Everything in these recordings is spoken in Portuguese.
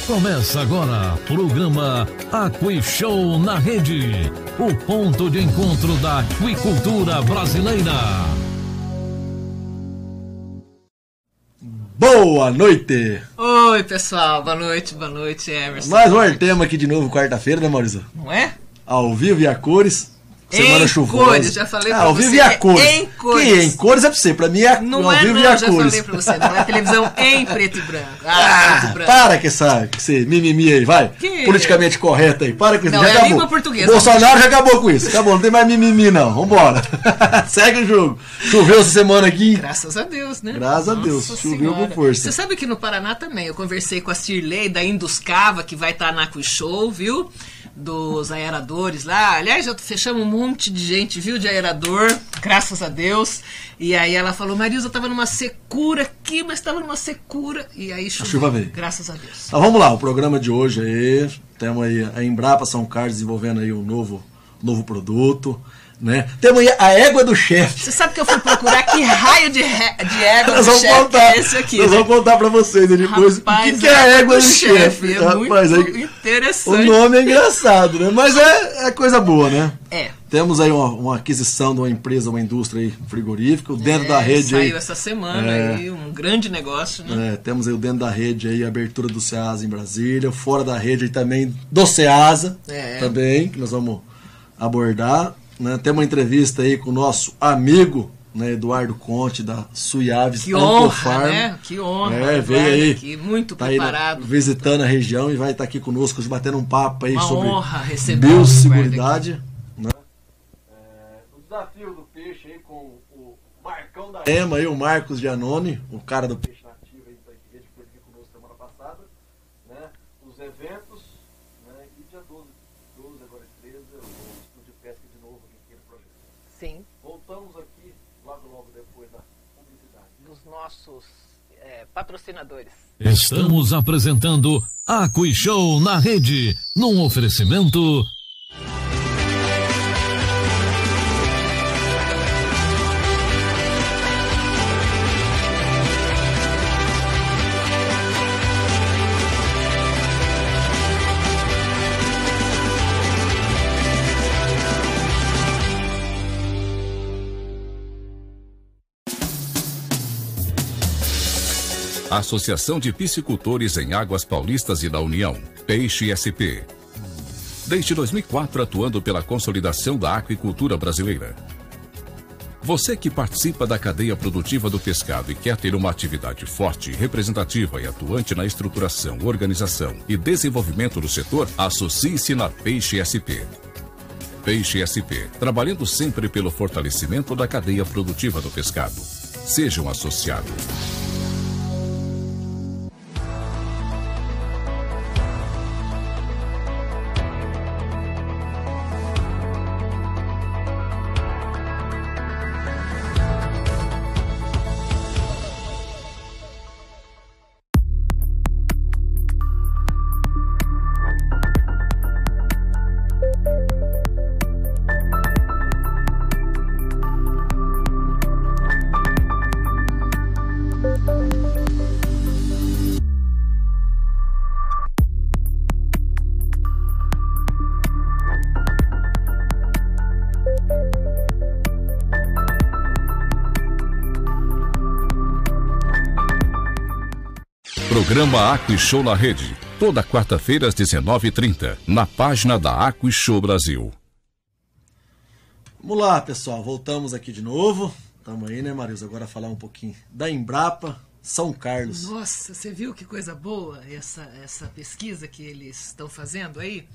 Começa agora, programa Aquicultura na Rede, o ponto de encontro da aquicultura brasileira. Boa noite! Oi, pessoal, boa noite, Emerson. Mais um Artema aqui de novo, quarta-feira, né, Maurício? Não é? Ao vivo e a cores. Semana chuvosa. Cores, já falei pra você. Ao vivo e a cores. Em cores. Que em cores é pra você, pra mim é não ao é, vivo não, e a já cores. Falei pra você, não é televisão em preto e branco. Preto e branco. Para com esse mimimi aí, vai. Que... Politicamente correto aí, para com isso. Não, já é acabou. Língua portuguesa. Bolsonaro já acabou com isso, acabou, não tem mais mimimi não, vambora. Segue o jogo. Choveu essa semana aqui. Graças a Deus, né? Graças a Deus, choveu com força. Você sabe que no Paraná também, eu conversei com a Cirlei da Induscava, que vai estar na Aquishow, viu? Dos aeradores lá. Aliás, já fechamos um monte de gente, viu, de aerador, graças a Deus. E aí ela falou, Marisa, tava numa secura aqui, mas tava numa secura. E aí choveu, a chuva veio. Graças a Deus. Então vamos lá, o programa de hoje aí, temos aí a Embrapa São Carlos desenvolvendo aí um novo produto, né? Temos aí a égua do chefe. Você sabe que eu fui procurar que raio de égua do chefe é esse aqui. Nós vamos contar pra vocês aí depois. Rapaz, o que é a égua do chefe? É Rapaz, muito interessante. O nome é engraçado, né? Mas é coisa boa, né? É. Temos aí uma aquisição de uma empresa, uma indústria aí frigorífica, dentro da rede saiu aí. Saiu essa semana aí, um grande negócio, né? Temos aí o dentro da rede aí, a abertura do Ceasa em Brasília, fora da rede aí também do Ceasa, também, que nós vamos abordar. Né? Temos uma entrevista aí com o nosso amigo, né, Eduardo Conte, da Suiaves. Que honra, né? Que honra. Veio aí. Aqui, muito tá preparado. Aí, visitando a região e vai estar aqui conosco, batendo um papo aí uma sobre honra receber biosseguridade. Né? O desafio do peixe aí com o Marcão da EMA aí, o Marcos Giannone, o cara do Peixe Nativo aí, que foi aqui conosco semana passada. Né? Os eventos, né? E dia 12 agora 13, o Estúdio de Pesca de novo aqui no projeto. Sim. Voltamos aqui logo depois da publicidade. Dos nossos patrocinadores. Estamos apresentando Aquicultura na Rede, num oferecimento... Associação de Piscicultores em Águas Paulistas e da União, Peixe SP. Desde 2004 atuando pela consolidação da aquicultura brasileira. Você que participa da cadeia produtiva do pescado e quer ter uma atividade forte, representativa e atuante na estruturação, organização e desenvolvimento do setor, associe-se na Peixe SP. Peixe SP, trabalhando sempre pelo fortalecimento da cadeia produtiva do pescado. Seja um associado. Programa Aquicultura na Rede, toda quarta-feira às 19h30, na página da Aquicultura Brasil. Vamos lá, pessoal, voltamos aqui de novo. Estamos aí, né, Marisa? Agora falar um pouquinho da Embrapa São Carlos. Nossa, você viu que coisa boa essa pesquisa que eles estão fazendo aí?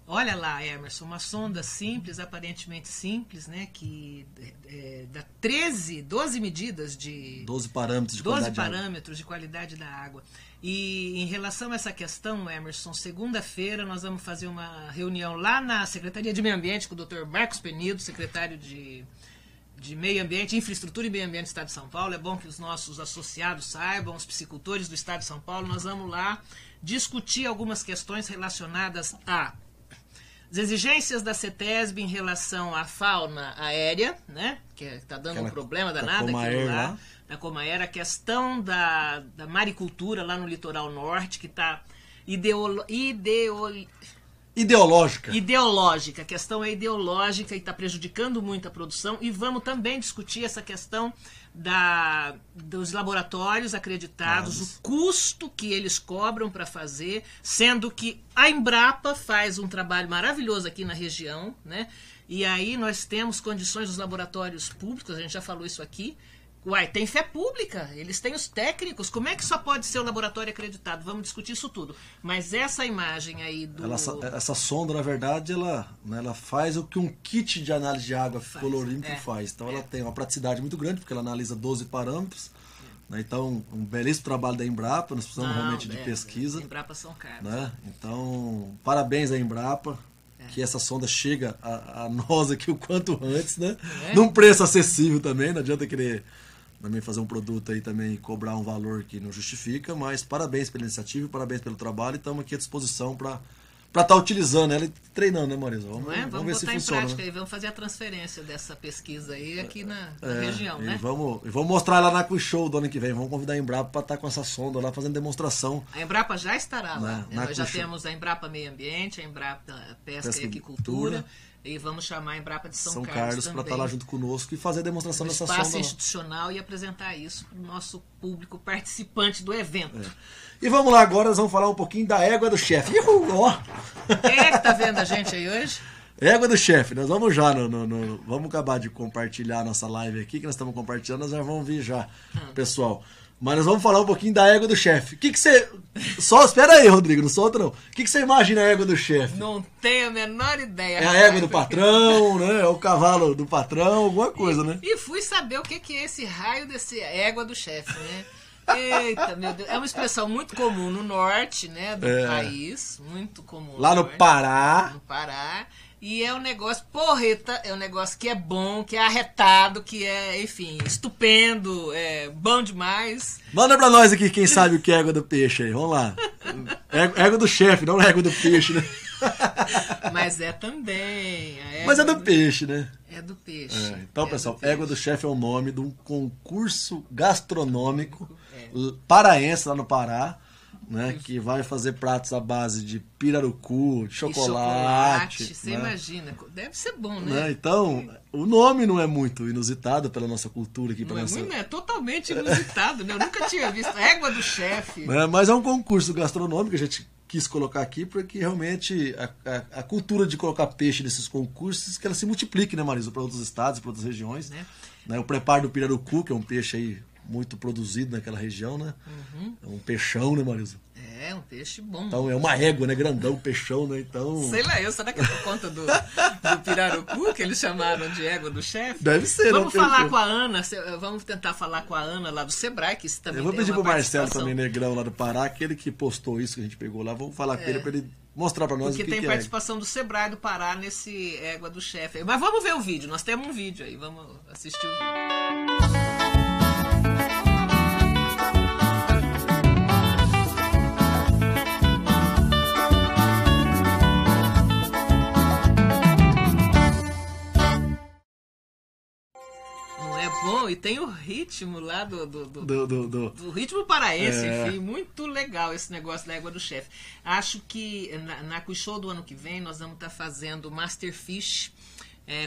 Olha lá, Emerson, uma sonda simples, aparentemente simples, né, que dá 12 medidas de... 12 parâmetros de 12 qualidade parâmetros de qualidade da água. E em relação a essa questão, Emerson, segunda-feira nós vamos fazer uma reunião lá na Secretaria de Meio Ambiente com o Dr. Marcos Penido, secretário de Meio Ambiente, Infraestrutura e Meio Ambiente do Estado de São Paulo. É bom que os nossos associados saibam, os piscicultores do Estado de São Paulo. Nós vamos lá discutir algumas questões relacionadas a as exigências da CETESB em relação à fauna aérea, né, que está dando um problema danado aquilo lá, da Comaer, a questão da maricultura lá no litoral norte, que está ideológica. A questão é ideológica e está prejudicando muito a produção. E vamos também discutir essa questão dos laboratórios acreditados, o custo que eles cobram para fazer, sendo que a Embrapa faz um trabalho maravilhoso aqui na região, né? E aí nós temos condições dos laboratórios públicos, a gente já falou isso aqui. Tem fé pública, eles têm os técnicos, como é que só pode ser o laboratório acreditado? Vamos discutir isso tudo. Mas essa imagem aí Essa sonda, na verdade, ela faz o que um kit de análise de água colorômetro faz. Então ela tem uma praticidade muito grande, porque ela analisa 12 parâmetros. Né? Então, um belíssimo trabalho da Embrapa, nós precisamos realmente de pesquisa. A Embrapa são caros. Né? Então, parabéns à Embrapa. Que essa sonda chega a nós aqui o quanto antes, né? Num preço acessível também, não adianta querer também fazer um produto aí também e cobrar um valor que não justifica, mas parabéns pela iniciativa, parabéns pelo trabalho e estamos aqui à disposição para estar utilizando ela e treinando, né, Marisa? Vamos ver botar se em funciona. Prática, né? E vamos fazer a transferência dessa pesquisa aí aqui na região, né? E vamos mostrar lá na Quick-Show do ano que vem, vamos convidar a Embrapa para estar com essa sonda lá fazendo demonstração. A Embrapa já estará lá, nós já temos a Embrapa Meio Ambiente, a Embrapa Pesca e Aquicultura. E vamos chamar a Embrapa de São Carlos para estar lá junto conosco e fazer a demonstração dessa sonda. Espaço institucional e apresentar isso para o nosso público participante do evento. E vamos lá agora, nós vamos falar um pouquinho da égua do chefe. Quem é que tá vendo a gente aí hoje? Égua do chefe, nós vamos já, vamos acabar de compartilhar a nossa live aqui, que nós estamos compartilhando, nós já vamos vir já, pessoal. Mas nós vamos falar um pouquinho da égua do chefe. O que você... Só espera aí, Rodrigo, não solta não. O que você imagina a égua do chefe? Não tenho a menor ideia. É a égua do patrão, né? É o cavalo do patrão, alguma coisa, né? E fui saber o que é esse raio desse égua do chefe, né? Eita, meu Deus. É uma expressão muito comum no norte, né, do país. Muito comum. Lá no Pará. No Pará. E é um negócio porreta, é um negócio que é bom, que é arretado, que é, enfim, estupendo, é bom demais. Manda pra nós aqui quem sabe o que é égua do peixe aí, vamos lá. Égua do chefe, não égua do peixe, né? Mas é também. Mas é do peixe, né? É do peixe. Então, pessoal, égua do chefe é o nome de um concurso gastronômico paraense lá no Pará. Né, que vai fazer pratos à base de pirarucu, de chocolate. Você imagina, deve ser bom, né? Então, o nome não é muito inusitado pela nossa cultura aqui. É totalmente inusitado, né? Eu nunca tinha visto. Égua do chefe. Mas é um concurso gastronômico, a gente quis colocar aqui porque realmente a cultura de colocar peixe nesses concursos, que ela se multiplique, né, Marisa, para outros estados, para outras regiões. Né? O preparo do pirarucu, que é um peixe aí muito produzido naquela região, né? É um peixão, né, Marisa? É, um peixe bom. Então é uma égua, né? Grandão, peixão, né? Então... Sei lá, será que é por conta do pirarucu que eles chamaram de égua do chefe? Deve ser, Vamos falar com a Ana, vamos tentar falar com a Ana lá do Sebrae, que isso também eu vou pedir pro Marcelo também, Negrão, lá do Pará, aquele que postou isso que a gente pegou lá, vamos falar com ele para ele mostrar para nós o que é. Porque tem participação do Sebrae do Pará nesse égua do chefe. Mas vamos ver o vídeo, nós temos um vídeo aí, vamos assistir o vídeo. Bom, e tem o ritmo lá do ritmo paraense, enfim, muito legal esse negócio da égua do chefe. Acho que na Quick-Show do ano que vem nós vamos estar fazendo Masterfish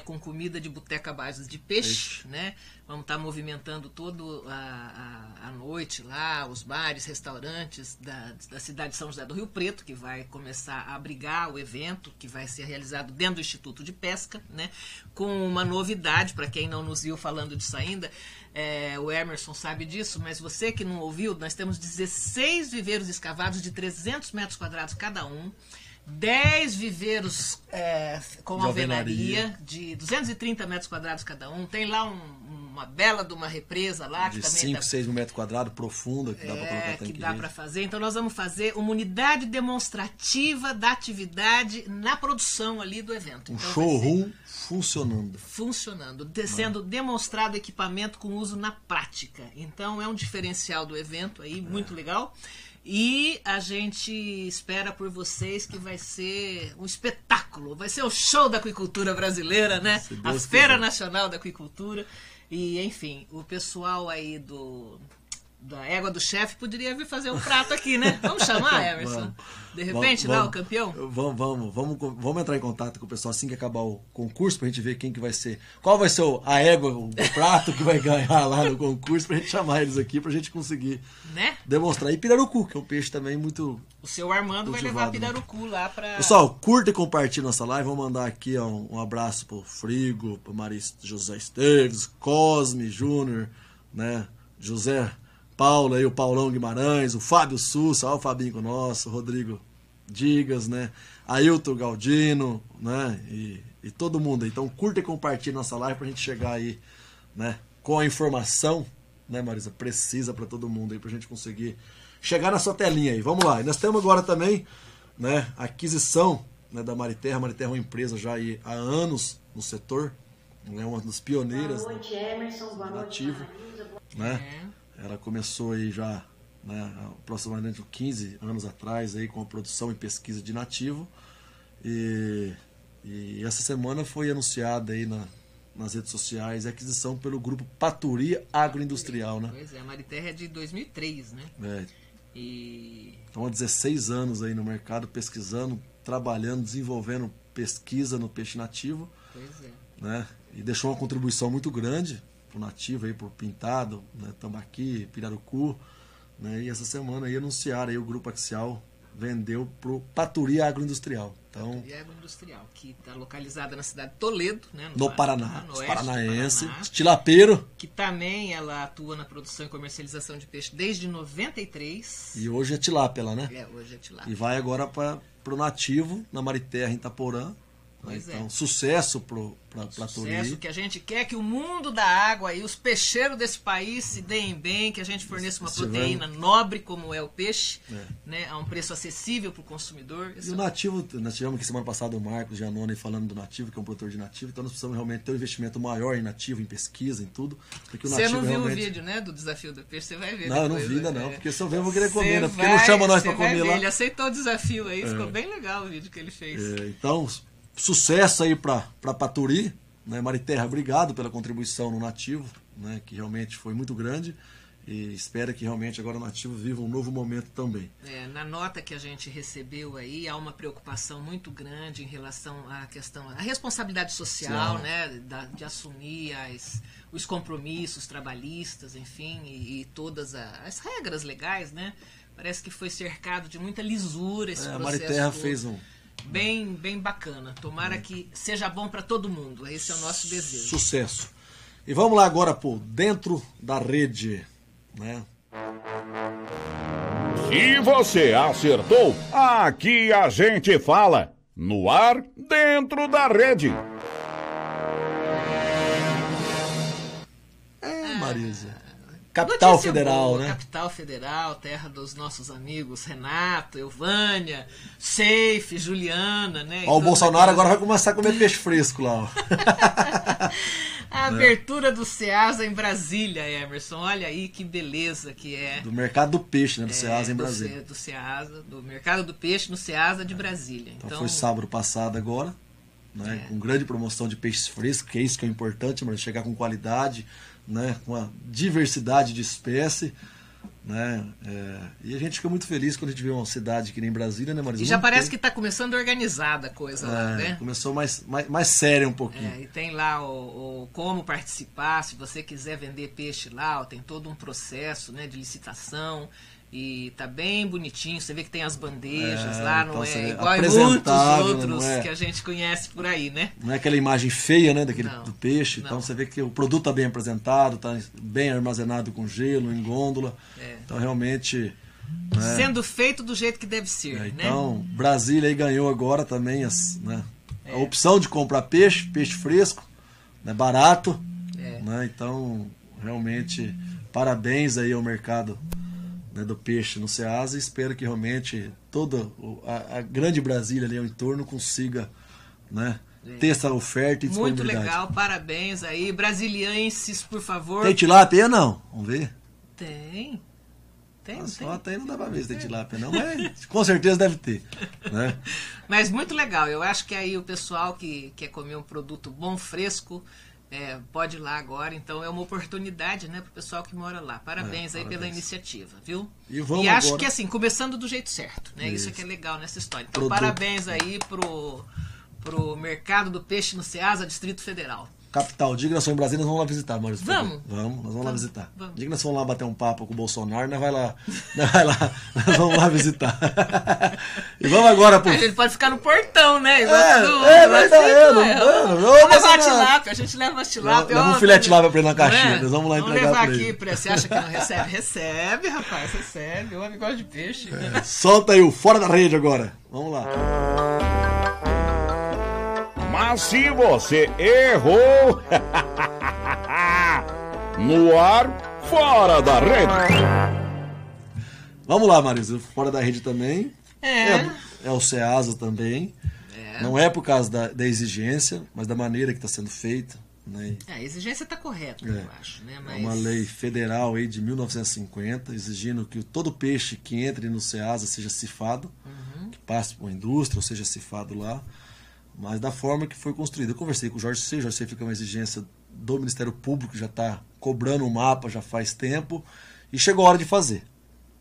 com comida de boteca à base de peixe, né? Vamos estar movimentando toda a noite lá, os bares, restaurantes da cidade de São José do Rio Preto, que vai começar a abrigar o evento, que vai ser realizado dentro do Instituto de Pesca, né? Com uma novidade, para quem não nos viu falando disso ainda, o Emerson sabe disso, mas você que não ouviu, nós temos 16 viveiros escavados de 300 metros quadrados cada um, 10 viveiros com alvenaria de 230 metros quadrados cada um. Tem lá uma bela de uma represa lá. De 5, 6 mil metros quadrados, profunda, que dá para colocar tanque. Que dá para fazer. Então nós vamos fazer uma unidade demonstrativa da atividade na produção ali do evento. Um showroom funcionando. Sendo demonstrado equipamento com uso na prática. Então é um diferencial do evento aí, muito legal. E a gente espera por vocês que vai ser um espetáculo, vai ser o show da aquicultura brasileira, né? A Feira Nacional da Aquicultura. E, enfim, o pessoal aí da Égua do Chefe poderia vir fazer um prato aqui, né? Vamos chamar, Emerson? De repente, lá, o campeão? Vamos entrar em contato com o pessoal assim que acabar o concurso, pra gente ver quem que vai ser. Qual vai ser a égua, o prato que vai ganhar lá no concurso, pra gente chamar eles aqui, pra gente conseguir demonstrar. E pirarucu, que é um peixe também muito... O seu Armando vai levar pirarucu lá pra... Pessoal, curta e compartilha nossa live. Vou mandar aqui um abraço pro Frigo, pro Maris José Esteves, Cosme Júnior, né? José Paulo, aí, o Paulão Guimarães, o Fábio Sussa, ó, o Fabinho com nosso, o Rodrigo Digas, né? Ailton Galdino, né? E todo mundo aí. Então curta e compartilha nossa live pra gente chegar aí, né? Com a informação, né, Marisa? Precisa pra todo mundo aí, pra gente conseguir chegar na sua telinha aí. Vamos lá. E nós temos agora também, né, a aquisição, né, da Mariterra. A Mariterra é uma empresa já aí há anos no setor, né, uma das pioneiras. Boa noite, Emerson. Boa noite, Marisa, né? Ela começou aí já, né, aproximadamente 15 anos atrás aí com a produção e pesquisa de nativo. E essa semana foi anunciada aí nas redes sociais a aquisição pelo grupo Paturi Agroindustrial, né? Pois é, a Mariterra é de 2003, né? Então há 16 anos aí no mercado pesquisando, trabalhando, desenvolvendo pesquisa no peixe nativo. Pois é. Né? E deixou uma contribuição muito grande pro nativo aí, por pintado, né? Tambaqui, pirarucu, né? E essa semana aí anunciaram aí o grupo Axial vendeu pro Paturi Agroindustrial. Então, Paturi Agroindustrial, que está localizada na cidade de Toledo, né? No Paraná, no paranaense, estilapeiro. Que também ela atua na produção e comercialização de peixe desde 93. E hoje é tilápia lá, né? Hoje é tilápia. E vai agora pro nativo, na Mariterra, em Itaporã. Então, sucesso pra Sucesso, que a gente quer que o mundo da água e os peixeiros desse país se deem bem, que a gente forneça uma proteína nobre, como é o peixe, né, a um preço acessível para o consumidor. E o nativo, nós tivemos aqui semana passada o Marcos Giannone falando do nativo, que é um produtor de nativo, então nós precisamos realmente ter um investimento maior em nativo, em pesquisa, em tudo. Porque você não viu o vídeo, né, do desafio do peixe, você vai ver. Não, eu não vi ainda não, porque se eu ver eu vou querer comer, né? Porque não chama nós para comer lá. Ele aceitou o desafio aí, ficou bem legal o vídeo que ele fez. Então, sucesso aí para Paturi, né? Mariterra, obrigado pela contribuição no nativo, né? Que realmente foi muito grande, e espero que realmente agora o nativo viva um novo momento também. Na nota que a gente recebeu aí, há uma preocupação muito grande em relação à questão, a responsabilidade social, né? De assumir os compromissos trabalhistas, enfim, e todas as regras legais, né? Parece que foi cercado de muita lisura esse processo. A Mariterra fez bem bacana. Tomara que seja bom para todo mundo. Esse é o nosso desejo. Sucesso. E vamos lá agora pro Dentro da Rede, né? Se você acertou, aqui a gente fala. No ar, Dentro da Rede. Marisa. Capital Federal, boa, né? Capital Federal, terra dos nossos amigos Renato, Elvânia, Seife, Juliana, né? Ó, o Bolsonaro agora vai começar a comer peixe fresco lá, ó. A abertura do Ceasa em Brasília, Emerson. Olha aí que beleza que é. Do mercado do peixe, né? Do Ceasa em Brasília. Do Ceasa, do mercado do peixe no Ceasa de Brasília. Então foi sábado passado agora, né? Com grande promoção de peixes frescos, que é isso que é importante, mas chegar com qualidade, né, com a diversidade de espécie, né, e a gente fica muito feliz quando a gente vê uma cidade que nem Brasília, né, Marisa? E já parece que está começando organizada a coisa lá, né? Começou mais séria um pouquinho. E tem lá o como participar, se você quiser vender peixe lá, tem todo um processo, né, de licitação. E tá bem bonitinho, você vê que tem as bandejas lá, não é igual a muitos outros que a gente conhece por aí, né? Não é aquela imagem feia, né, do peixe, então você vê que o produto tá bem apresentado, tá bem armazenado com gelo, em gôndola, então realmente... Sendo feito do jeito que deve ser, né? Então, Brasília aí ganhou agora também a opção de comprar peixe fresco, né, barato, né, então realmente parabéns aí ao mercado, né, do peixe no Ceasa, e espero que realmente toda a grande Brasília ali ao entorno consiga, né, ter essa oferta e disponibilidade. Muito legal, parabéns aí, brasilienses, por favor. Tem tilápia não? Vamos ver? Tem. Só tem, não dá pra ver se tem tilápia não, mas com certeza deve ter, né? Mas muito legal, eu acho que aí o pessoal que quer comer um produto bom, fresco, Pode ir lá agora, então é uma oportunidade, né, pro pessoal que mora lá. Parabéns aí pela iniciativa, viu? E acho agora... que assim, começando do jeito certo, né? Isso é que é legal nessa história. Então, parabéns aí pro mercado do peixe no Ceasa, Distrito Federal. Capital, Dignação em Brasília, nós vamos lá visitar, Maurício. Vamos? Nós vamos lá visitar. Vamos. Dignação lá bater um papo com o Bolsonaro, nós vamos lá visitar. E vamos agora pro... A gente pode ficar no portão, né? Vamos levar a tilápia, a gente leva a tilápia. Leva um filé de tilápia pra ele na caixinha, nós vamos lá entregar levar pra ele. aqui, você acha que não recebe? Recebe, rapaz, recebe. O homem gosta de peixe. Solta aí o Fora da Rede agora. Vamos lá. Mas se você errou, no ar, fora da rede. Vamos lá, Marisa, Fora da Rede também. É o Ceasa também. Não é por causa da exigência, mas da maneira que está sendo feita. Né? A exigência está correta, eu acho. Né? Mas... É uma lei federal aí de 1950, exigindo que todo peixe que entre no Ceasa seja cifado, que passe por uma indústria ou seja cifado lá. Mas da forma que foi construída. Eu conversei com o Jorge C. Fica uma exigência do Ministério Público, já está cobrando um mapa já faz tempo, e chegou a hora de fazer.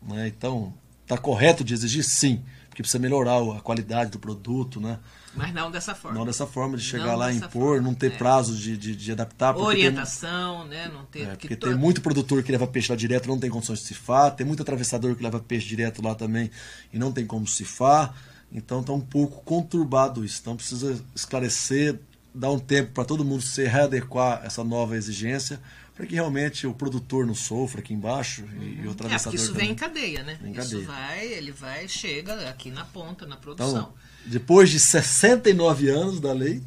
Né? Então, está correto de exigir? Sim, porque precisa melhorar a qualidade do produto. Né? Mas não dessa forma. Não dessa forma, de chegar lá e impor, não ter prazo de adaptar. Orientação, né? Não ter, porque tem muito produtor que leva peixe lá direto, não tem condições de cifar, tem muito atravessador que leva peixe direto lá também e não tem como cifar. Então está um pouco conturbado isso. Então precisa esclarecer, dar um tempo para todo mundo se readequar a essa nova exigência, para que realmente o produtor não sofra aqui embaixo e o atravessador porque isso também. vem em cadeia, né? Vem em cadeia. Ele vai, chega aqui na ponta, na produção. Então, depois de 69 anos da lei,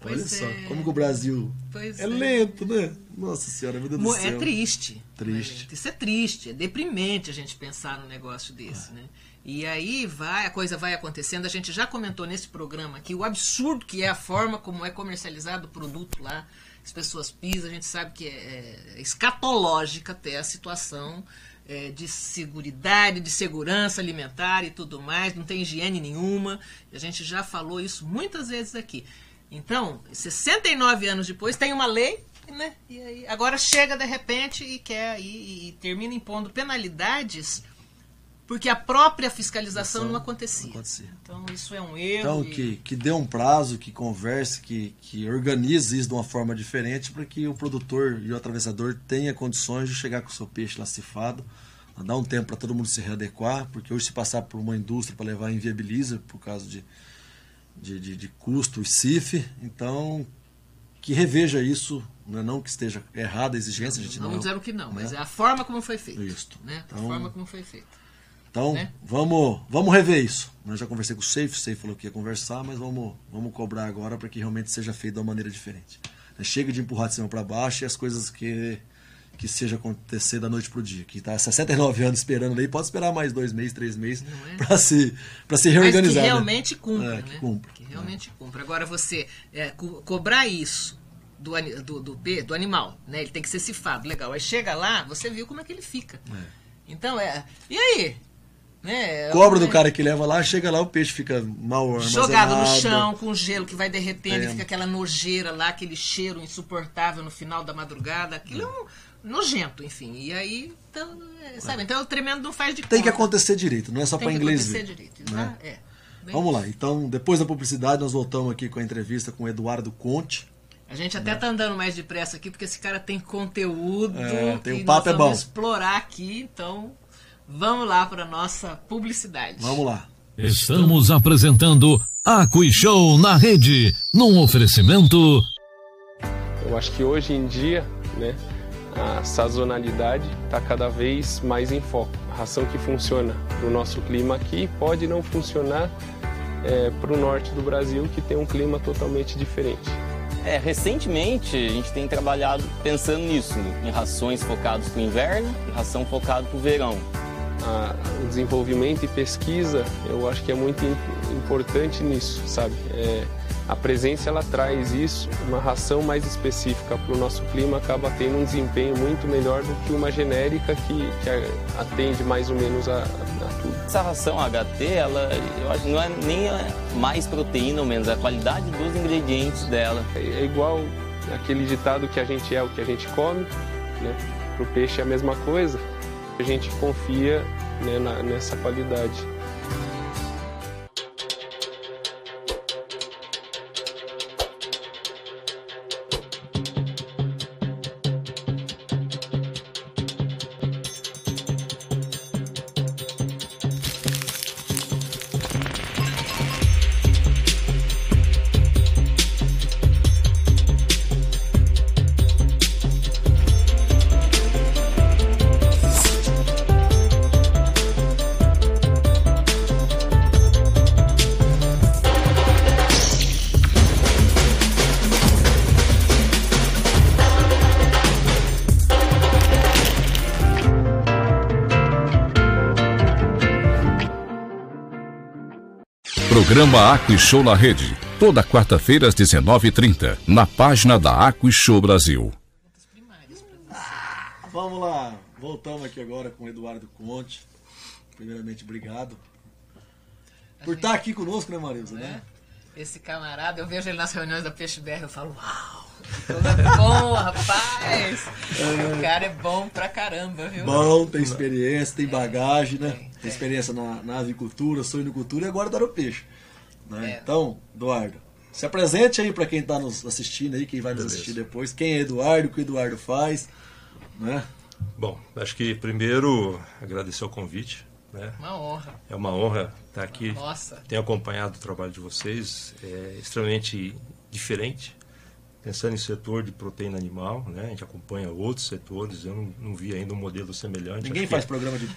olha só, como que o Brasil é lento, né? Nossa Senhora, meu Deus do céu. É triste. Triste. Isso é triste, é deprimente a gente pensar num negócio desse, né? E aí a coisa vai acontecendo. A gente já comentou nesse programa aqui o absurdo que é a forma como é comercializado o produto lá. As pessoas pisam, a gente sabe que é escatológica até a situação de seguridade, de segurança alimentar e tudo mais. Não tem higiene nenhuma. A gente já falou isso muitas vezes aqui. Então, 69 anos depois, tem uma lei, né? E aí, agora chega de repente e quer e termina impondo penalidades porque a própria fiscalização não acontecia. Então isso é um erro. Então que dê um prazo, que converse, que organize isso de uma forma diferente para que o produtor e o atravessador tenham condições de chegar com o seu peixe lá cifado, dar um tempo para todo mundo se readequar, porque hoje se passar por uma indústria para levar inviabiliza por causa de custo e CIF. Então que reveja isso, não que esteja errada a exigência. A gente não disseram que não, mas é a forma como foi feito. Isso. Né? A forma como foi feito. Então, né? vamos rever isso. Eu já conversei com o Seif falou que ia conversar, mas vamos cobrar agora para que realmente seja feito de uma maneira diferente. Chega de empurrar de cima para baixo e as coisas que seja acontecer da noite para o dia. Que está há 69 anos esperando aí, pode esperar mais 2 meses, 3 meses para se reorganizar. Mas que realmente cumpra, né? Que realmente cumpra. Agora você cobrar isso do animal, né? Ele tem que ser cifado, legal. Aí chega lá, você viu como é que ele fica. Então e aí? Né? Cobra do cara que leva lá, chega lá, o peixe fica mal armazenado. Jogado no chão, com gelo que vai derretendo, e fica aquela nojeira lá, aquele cheiro insuportável no final da madrugada. Aquilo é um nojento, enfim. E aí, então, sabe? Então o tremendo não faz de conta. Tem que acontecer direito, não é só para inglês ver. Tem que acontecer direito, né? Vamos lá, então, depois da publicidade, nós voltamos aqui com a entrevista com o Eduardo Conte. A gente até tá andando mais depressa aqui, porque esse cara tem conteúdo. Tem um papo, nós bom. Vamos explorar aqui, então vamos lá para nossa publicidade. Vamos lá. Estamos apresentando AquaShow na Rede, num oferecimento. Eu acho que hoje em dia, né, a sazonalidade está cada vez mais em foco. A ração que funciona para o nosso clima aqui pode não funcionar para o norte do Brasil, que tem um clima totalmente diferente. Recentemente a gente tem trabalhado pensando nisso, em rações focadas para o inverno e ração focada para o verão. O desenvolvimento e pesquisa, eu acho que é muito importante nisso, sabe? A presença, ela traz isso, uma ração mais específica para o nosso clima acaba tendo um desempenho muito melhor do que uma genérica que atende mais ou menos a tudo. Essa ração HT, eu acho que não é nem mais proteína ou menos, é a qualidade dos ingredientes dela. É igual aquele ditado que a gente é o que a gente come, né? Para o peixe é a mesma coisa, a gente confia, né, nessa qualidade. Programa AquiShow na Rede, toda quarta-feira às 19h30, na página da AquiShow Brasil. Vamos lá, voltamos aqui agora com o Eduardo Conte. Primeiramente, obrigado por estar aqui conosco, né, Marisa? Né? Esse camarada, eu vejo ele nas reuniões da Peixe BR, eu falo, uau, é bom, rapaz. O cara é bom pra caramba, viu? Bom, tem experiência, tem bagagem, né? Tem experiência na avicultura, suinocultura e agora tá no peixe. Né? Então, Eduardo, se apresente aí para quem está nos assistindo aí, quem vai nos assistir depois. Quem é Eduardo, o que o Eduardo faz, né? Bom, acho que primeiro agradecer o convite, né? Uma honra. É uma honra estar aqui. Nossa. Tenho acompanhado o trabalho de vocês, é extremamente diferente. Pensando em setor de proteína animal, né? A gente acompanha outros setores, eu não vi ainda um modelo semelhante. Ninguém faz programa de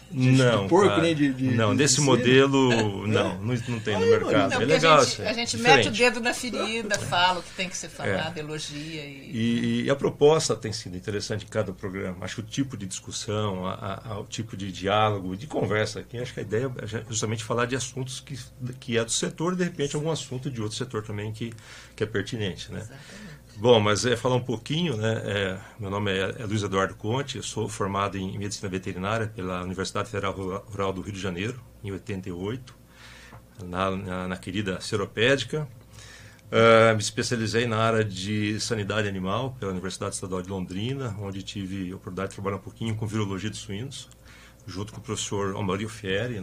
porco, cara, nem de não, desse modelo, não tem no mercado. Não, é legal. A gente mete o dedo na ferida, fala o que tem que ser falado, elogia. E a proposta tem sido interessante em cada programa. Acho que o tipo de discussão, o tipo de diálogo, de conversa aqui, acho que a ideia é justamente falar de assuntos que é do setor e, de repente, algum assunto de outro setor também que é pertinente, né? Exatamente. Bom, mas falar um pouquinho, né? Meu nome é Luiz Eduardo Conte, eu sou formado em Medicina Veterinária pela Universidade Federal Rural do Rio de Janeiro, em 88, na querida Seropédica. Me especializei na área de sanidade animal pela Universidade Estadual de Londrina, onde tive a oportunidade de trabalhar um pouquinho com virologia de suínos, junto com o professor Amarildo Fieri,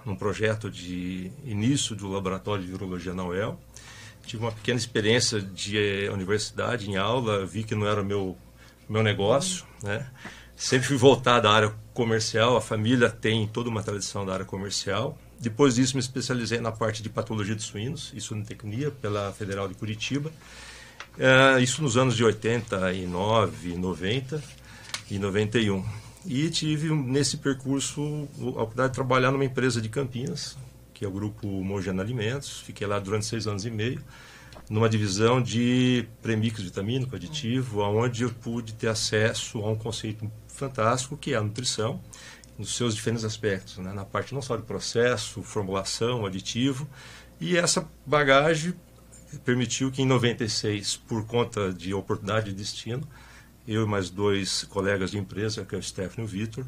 num projeto de início do laboratório de virologia na UEL. Tive uma pequena experiência de universidade, em aula, vi que não era o meu negócio, né? Sempre fui voltado à área comercial, a família tem toda uma tradição da área comercial. Depois disso, me especializei na parte de patologia de suínos, isso em tecnia, pela Federal de Curitiba. Isso nos anos de 89, 90 e 91. E tive, nesse percurso, a oportunidade de trabalhar numa empresa de Campinas, que é o Grupo Mogiana Alimentos. Fiquei lá durante 6 anos e meio, numa divisão de premix vitamínico, aditivo, onde eu pude ter acesso a um conceito fantástico, que é a nutrição, nos seus diferentes aspectos, né? Na parte não só de processo, formulação, aditivo, e essa bagagem permitiu que em 96, por conta de oportunidade de destino, eu e mais 2 colegas de empresa, que é o Stefano e o Vitor,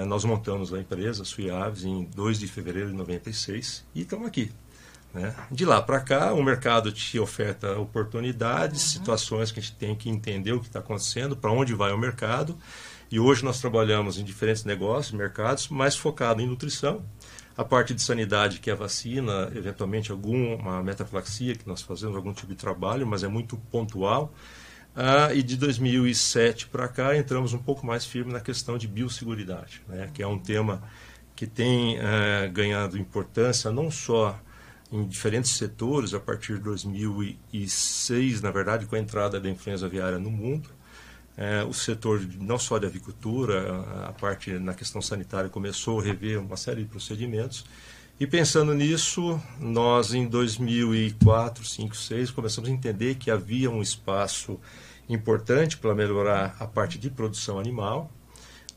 nós montamos a empresa, Suiaves, em 2 de fevereiro de 96 e estamos aqui, né? De lá para cá, o mercado te oferta oportunidades, situações que a gente tem que entender o que está acontecendo, para onde vai o mercado. E hoje nós trabalhamos em diferentes negócios, mercados, mais focado em nutrição. A parte de sanidade, que é a vacina, eventualmente alguma metafilaxia, que nós fazemos algum tipo de trabalho, mas é muito pontual. E de 2007 para cá entramos um pouco mais firme na questão de biosseguridade, né? Que é um tema que tem ganhado importância não só em diferentes setores a partir de 2006, na verdade, com a entrada da influenza aviária no mundo. O setor não só de avicultura, a parte na questão sanitária começou a rever uma série de procedimentos. E pensando nisso, nós em 2004, 2005, 2006 começamos a entender que havia um espaço importante para melhorar a parte de produção animal,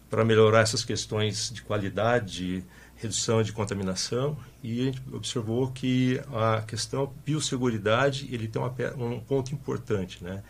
para melhorar essas questões de qualidade, redução de contaminação, e a gente observou que a questão biosseguridade ele tem um ponto importante, né?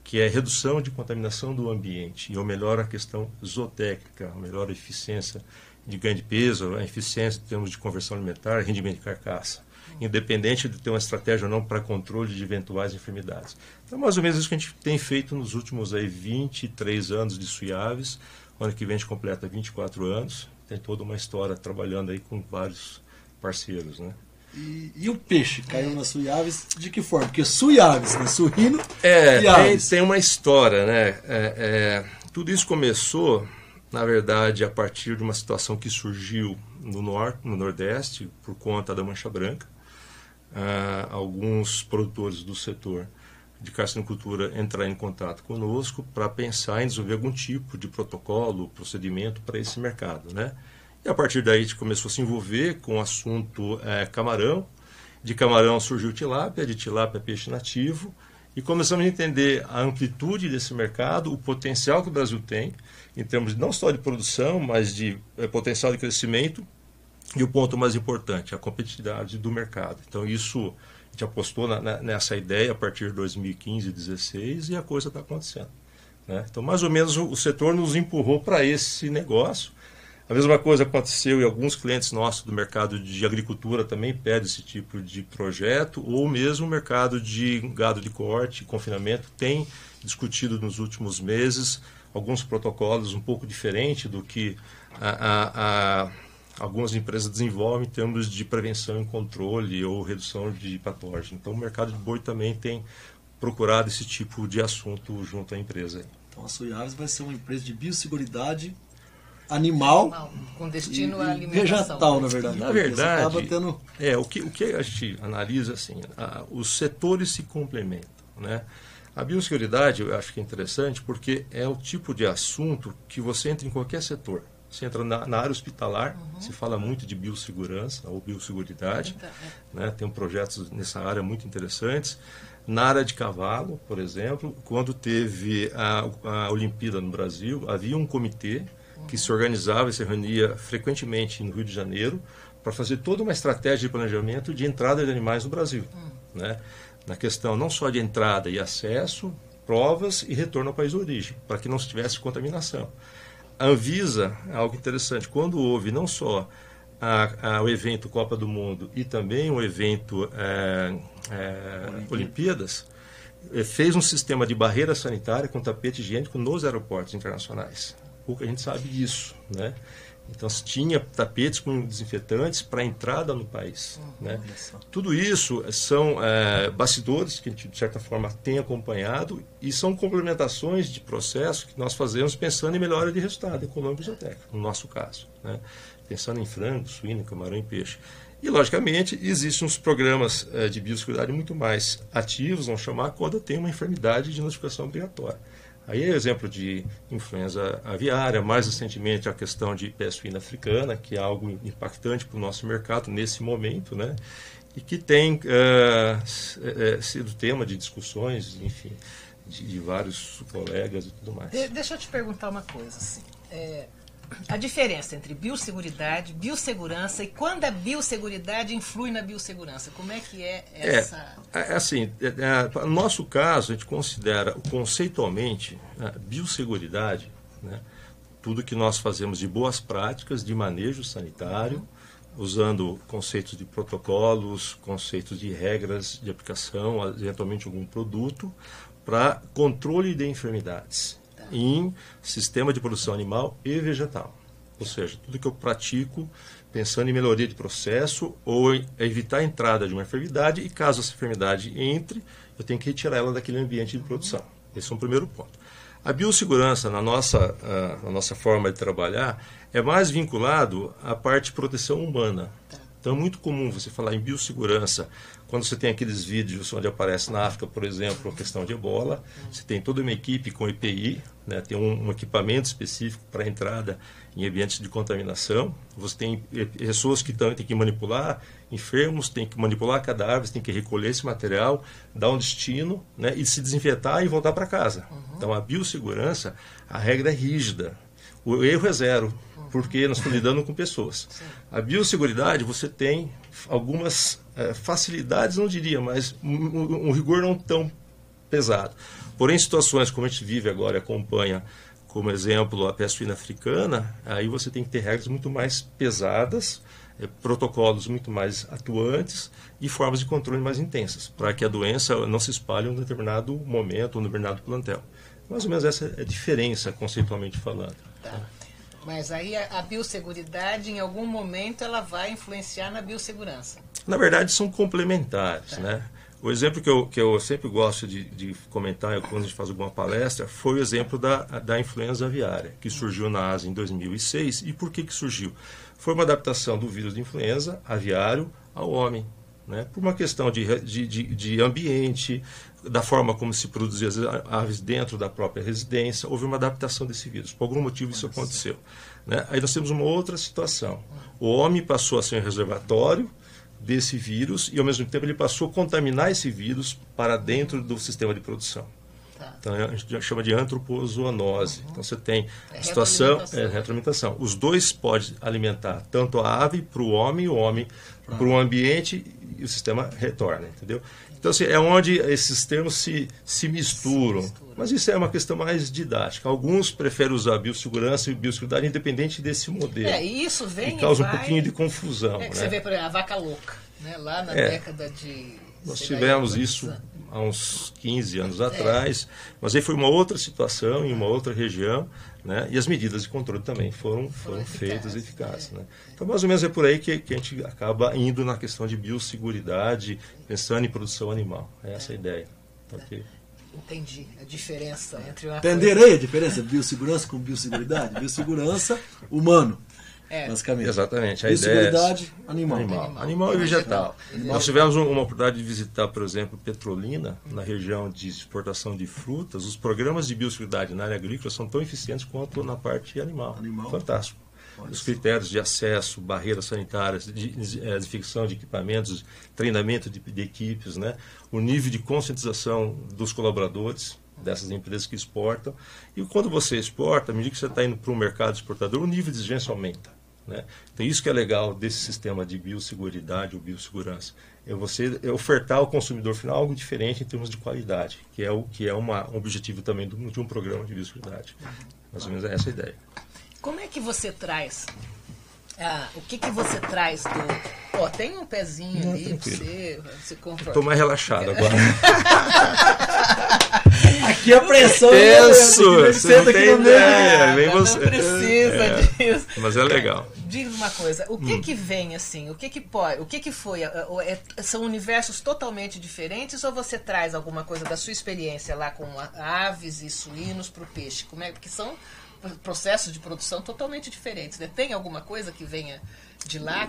Que é a redução de contaminação do ambiente, e ou melhor a questão zootécnica, a melhor eficiência de ganho de peso, a eficiência em termos de conversão alimentar, rendimento de carcaça. independente de ter uma estratégia ou não para controle de eventuais enfermidades. Então, mais ou menos isso que a gente tem feito nos últimos aí 23 anos de Suiaves. Ano que vem a gente completa 24 anos. Tem toda uma história trabalhando aí com vários parceiros, né? E o peixe caiu na Suiaves de que forma? Porque Suiaves, né? Suíno tem uma história, né? Tudo isso começou, na verdade, a partir de uma situação que surgiu no Nordeste, por conta da mancha branca. Alguns produtores do setor de carcinocultura entraram em contato conosco para pensar em desenvolver algum tipo de protocolo, procedimento para esse mercado, né? E a partir daí a gente começou a se envolver com o assunto camarão. De camarão surgiu tilápia, de tilápia peixe nativo. E começamos a entender a amplitude desse mercado, o potencial que o Brasil tem, em termos não só de produção, mas de potencial de crescimento. E o ponto mais importante, a competitividade do mercado. Então isso, a gente apostou nessa ideia a partir de 2015, 2016 e a coisa está acontecendo, né? Então mais ou menos o setor nos empurrou para esse negócio. A mesma coisa aconteceu e alguns clientes nossos do mercado de agricultura também pedem esse tipo de projeto, ou mesmo o mercado de gado de corte, confinamento, tem discutido nos últimos meses alguns protocolos um pouco diferentes do que algumas empresas desenvolvem em termos de prevenção e controle ou redução de patógenos. Então o mercado de boi também tem procurado esse tipo de assunto junto à empresa. Então a Suiaves vai ser uma empresa de biosseguridade animal com destino à alimentação. Vegetal, na verdade. Na verdade, o que a gente analisa assim, os setores se complementam, né? A biosseguridade eu acho que é interessante porque é o tipo de assunto que você entra em qualquer setor. Você entra na área hospitalar, se fala muito de biossegurança ou biosseguridade, né? Tem projetos nessa área muito interessantes. Na área de cavalo, por exemplo, quando teve a Olimpíada no Brasil, havia um comitê que se organizava e se reunia frequentemente no Rio de Janeiro para fazer toda uma estratégia de planejamento de entrada de animais no Brasil, né? Na questão não só de entrada e acesso, provas e retorno ao país de origem, para que não se tivesse contaminação. A Anvisa é algo interessante. Quando houve não só o evento Copa do Mundo e também o evento Olimpíadas, fez um sistema de barreira sanitária com tapete higiênico nos aeroportos internacionais. Pouca gente sabe disso, né? Então se tinha tapetes com desinfetantes para a entrada no país, né? Tudo isso são bastidores que a gente de certa forma tem acompanhado e são complementações de processo que nós fazemos pensando em melhora de resultado econômico e zootécnico, no nosso caso, né? Pensando em frango, suíno, camarão e peixe. E, logicamente, existem uns programas de biosseguridade muito mais ativos, vamos chamar, quando tem uma enfermidade de notificação obrigatória. Aí é exemplo de influenza aviária, mais recentemente a questão de peste suína africana, que é algo impactante para o nosso mercado nesse momento, né? E que tem sido tema de discussões, enfim, de vários colegas e tudo mais. Deixa eu te perguntar uma coisa, assim. A diferença entre biosseguridade, biossegurança e quando a biosseguridade influi na biossegurança. Como é que é essa... no nosso caso, a gente considera conceitualmente a biosseguridade, né, tudo que nós fazemos de boas práticas de manejo sanitário, usando conceitos de protocolos, conceitos de regras de aplicação, eventualmente algum produto, para controle de enfermidades em sistema de produção animal e vegetal. Ou seja, tudo que eu pratico pensando em melhoria de processo ou evitar a entrada de uma enfermidade e caso essa enfermidade entre, eu tenho que retirar ela daquele ambiente de produção. Esse é um primeiro ponto. A biossegurança, na nossa forma de trabalhar, é mais vinculado à parte de proteção humana. Então é muito comum você falar em biossegurança quando você tem aqueles vídeos onde aparece na África, por exemplo, a questão de ebola. Você tem toda uma equipe com EPI, né, tem um equipamento específico para entrada em ambientes de contaminação. Você tem pessoas que têm que manipular enfermos, tem que manipular cadáveres, tem que recolher esse material, dar um destino, né, e se desinfetar e voltar para casa. Então a biossegurança, a regra é rígida. O erro é zero, porque nós estamos lidando com pessoas. A biosseguridade, você tem algumas facilidades, não diria, mas um rigor não tão pesado. Porém, situações como a gente vive agora e acompanha como exemplo a peste suína africana, aí você tem que ter regras muito mais pesadas, protocolos muito mais atuantes e formas de controle mais intensas, para que a doença não se espalhe em um determinado momento, um determinado plantel. Mais ou menos essa é a diferença, conceitualmente falando. Tá. Mas aí a biosseguridade, em algum momento, ela vai influenciar na biossegurança. Na verdade, são complementares, né? O exemplo que eu sempre gosto de comentar quando a gente faz alguma palestra foi o exemplo da influenza aviária, que surgiu na Ásia em 2006. E por que surgiu? Foi uma adaptação do vírus de influenza aviário ao homem, né? Por uma questão de ambiente, da forma como se produzia as aves dentro da própria residência. Houve uma adaptação desse vírus. Por algum motivo isso aconteceu, né? Aí nós temos uma outra situação. O homem passou a ser um reservatório desse vírus e, ao mesmo tempo, ele passou a contaminar esse vírus para dentro do sistema de produção. Então, a gente chama de antropozoonose. Então, você tem a situação, retroalimentação. Os dois podem alimentar tanto a ave para o homem para o ambiente, e o sistema retorna, entendeu? Então, assim, é onde esses termos se misturam. Mas isso é uma questão mais didática. Alguns preferem usar biossegurança e biosseguridade independente desse modelo. E isso vem e causa um pouquinho de confusão. Né? Você vê, por exemplo, a vaca louca, né? Lá na década de... Nós tivemos isso há uns 15 anos atrás, mas aí foi uma outra situação, em uma outra região, né? E as medidas de controle também foram feitas eficazes. Né? Então, mais ou menos é por aí que a gente acaba indo na questão de biosseguridade, pensando em produção animal. É essa a ideia. Okay? Entendi a diferença entre uma Entenderei a diferença de biossegurança com biosseguridade? Biossegurança, humano. Basicamente. Exatamente. A biosseguridade, ideia animal e vegetal. Nós tivemos uma oportunidade de visitar, por exemplo, Petrolina, na região de exportação de frutas. Os programas de biosseguridade na área agrícola são tão eficientes quanto na parte animal. Fantástico. Os critérios de acesso, barreiras sanitárias, de ficção de equipamentos, treinamento de equipes, né? O nível de conscientização dos colaboradores dessas empresas que exportam. E quando você exporta, à medida que você está indo para um mercado exportador, o nível de exigência aumenta. Né? Então, isso que é legal desse sistema de biosseguridade ou biossegurança. É você ofertar ao consumidor final algo diferente em termos de qualidade, que é um objetivo também de um programa de biosseguridade. Mais ou menos essa a ideia. Como é que você traz... o que você traz do... tem um pezinho ali para você controlar. Estou mais relaxado agora. Aqui a pressão você não tem ideia. Não precisa disso. Mas é legal. Diz uma coisa, o que vem assim, o que pode, o que foi, são universos totalmente diferentes ou você traz alguma coisa da sua experiência lá com aves e suínos para o peixe? Como é que são processos de produção totalmente diferentes, né? Tem alguma coisa que venha de lá?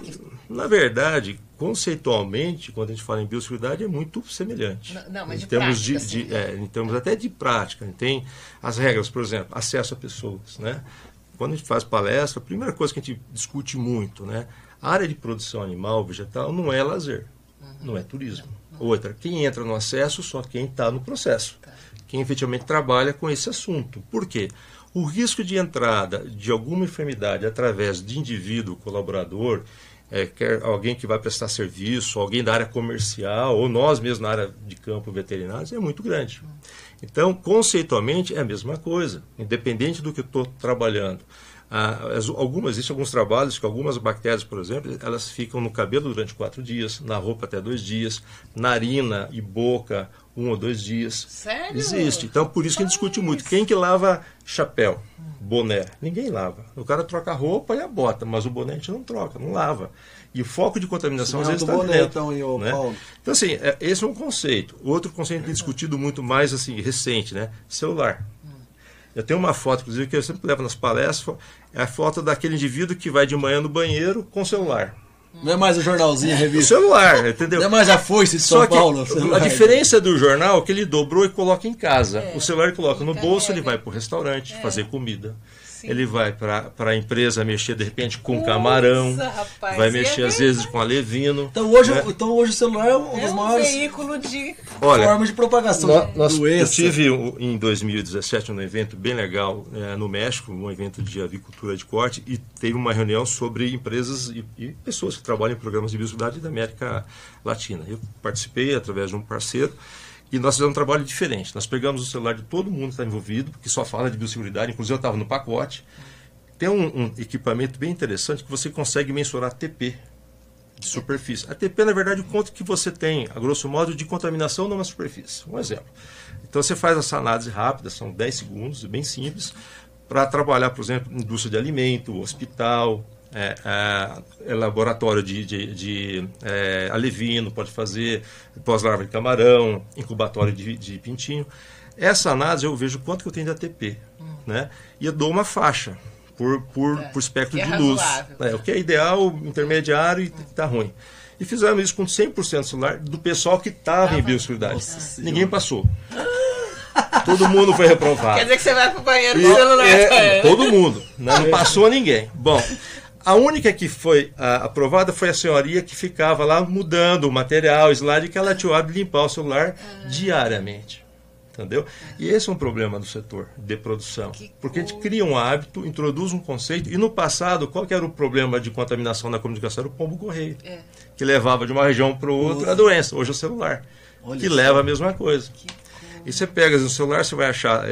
Na verdade, conceitualmente, quando a gente fala em biosseguridade, é muito semelhante. Não, mas em termos até de prática. Tem as regras, por exemplo, acesso a pessoas, né? Quando a gente faz palestra, a primeira coisa que a gente discute muito, né? A área de produção animal, vegetal, não é lazer, não é turismo. Outra, quem entra no acesso só quem está no processo. Quem efetivamente trabalha com esse assunto. Por quê? O risco de entrada de alguma enfermidade através de indivíduo colaborador, quer alguém que vai prestar serviço, alguém da área comercial, ou nós mesmos na área de campo veterinários, é muito grande. Então, conceitualmente, é a mesma coisa, independente do que eu estou trabalhando. Existem alguns trabalhos que algumas bactérias, por exemplo, elas ficam no cabelo durante 4 dias, na roupa até 2 dias, narina e boca 1 ou 2 dias. Sério? Existe. Então, por isso que a gente discute muito. Quem que lava chapéu, boné? Ninguém lava. O cara troca a roupa e a bota, mas o boné a gente não troca, não lava. E o foco de contaminação às vezes está dentro. Né? Então, assim, esse é um conceito. Outro conceito que é discutido muito mais assim, recente, né? Celular. Eu tenho uma foto, inclusive, que eu sempre levo nas palestras, é a foto daquele indivíduo que vai de manhã no banheiro com o celular. Não é mais o jornalzinho, a revista. O celular, entendeu? Não é mais a foice de São Paulo. A diferença do jornal é que ele dobrou e coloca em casa. O celular ele coloca no bolso, ele vai para o restaurante fazer comida. Sim. Ele vai para a empresa mexer, de repente, com camarão. Rapaz, vai mexer, às vezes, com alevino. Então hoje o celular é um dos maiores veículo de formas de propagação de doença. Eu tive, em 2017, um evento bem legal no México, um evento de avicultura de corte, e teve uma reunião sobre empresas e pessoas que trabalham em programas de biosseguridade da América Latina. Eu participei através de um parceiro. E nós fizemos um trabalho diferente. Nós pegamos o celular de todo mundo que está envolvido, que só fala de biosseguridade, inclusive eu estava no pacote. Tem um equipamento bem interessante que você consegue mensurar TP de superfície. A TP, na verdade, o quanto que você tem, a grosso modo, de contaminação numa superfície. Um exemplo. Então você faz essa análise rápida, são 10 segundos, bem simples, para trabalhar, por exemplo, indústria de alimento, hospital, laboratório de alevino, pode fazer pós-larva de camarão, incubatório de pintinho. Essa análise eu vejo quanto que eu tenho de ATP, né? E eu dou uma faixa por espectro de luz. O que é ideal, intermediário e está ruim. E fizemos isso com 100% celular do pessoal que estava em biosseguridade. Ninguém passou. Todo mundo foi reprovado. Quer dizer que você vai para o banheiro com o celular. Todo mundo. Não passou ninguém. Bom, a única que foi aprovada foi a senhoria que ficava lá mudando o material, slide, que ela tinha o hábito de limpar o celular diariamente. Entendeu? E esse é um problema do setor de produção. Porque a gente cria um hábito, introduz um conceito, e no passado, qual que era o problema de contaminação na comunicação? Era o pombo-correio, que levava de uma região para outra a doença. Hoje é o celular, que leva a mesma coisa. E você pega no celular, você vai achar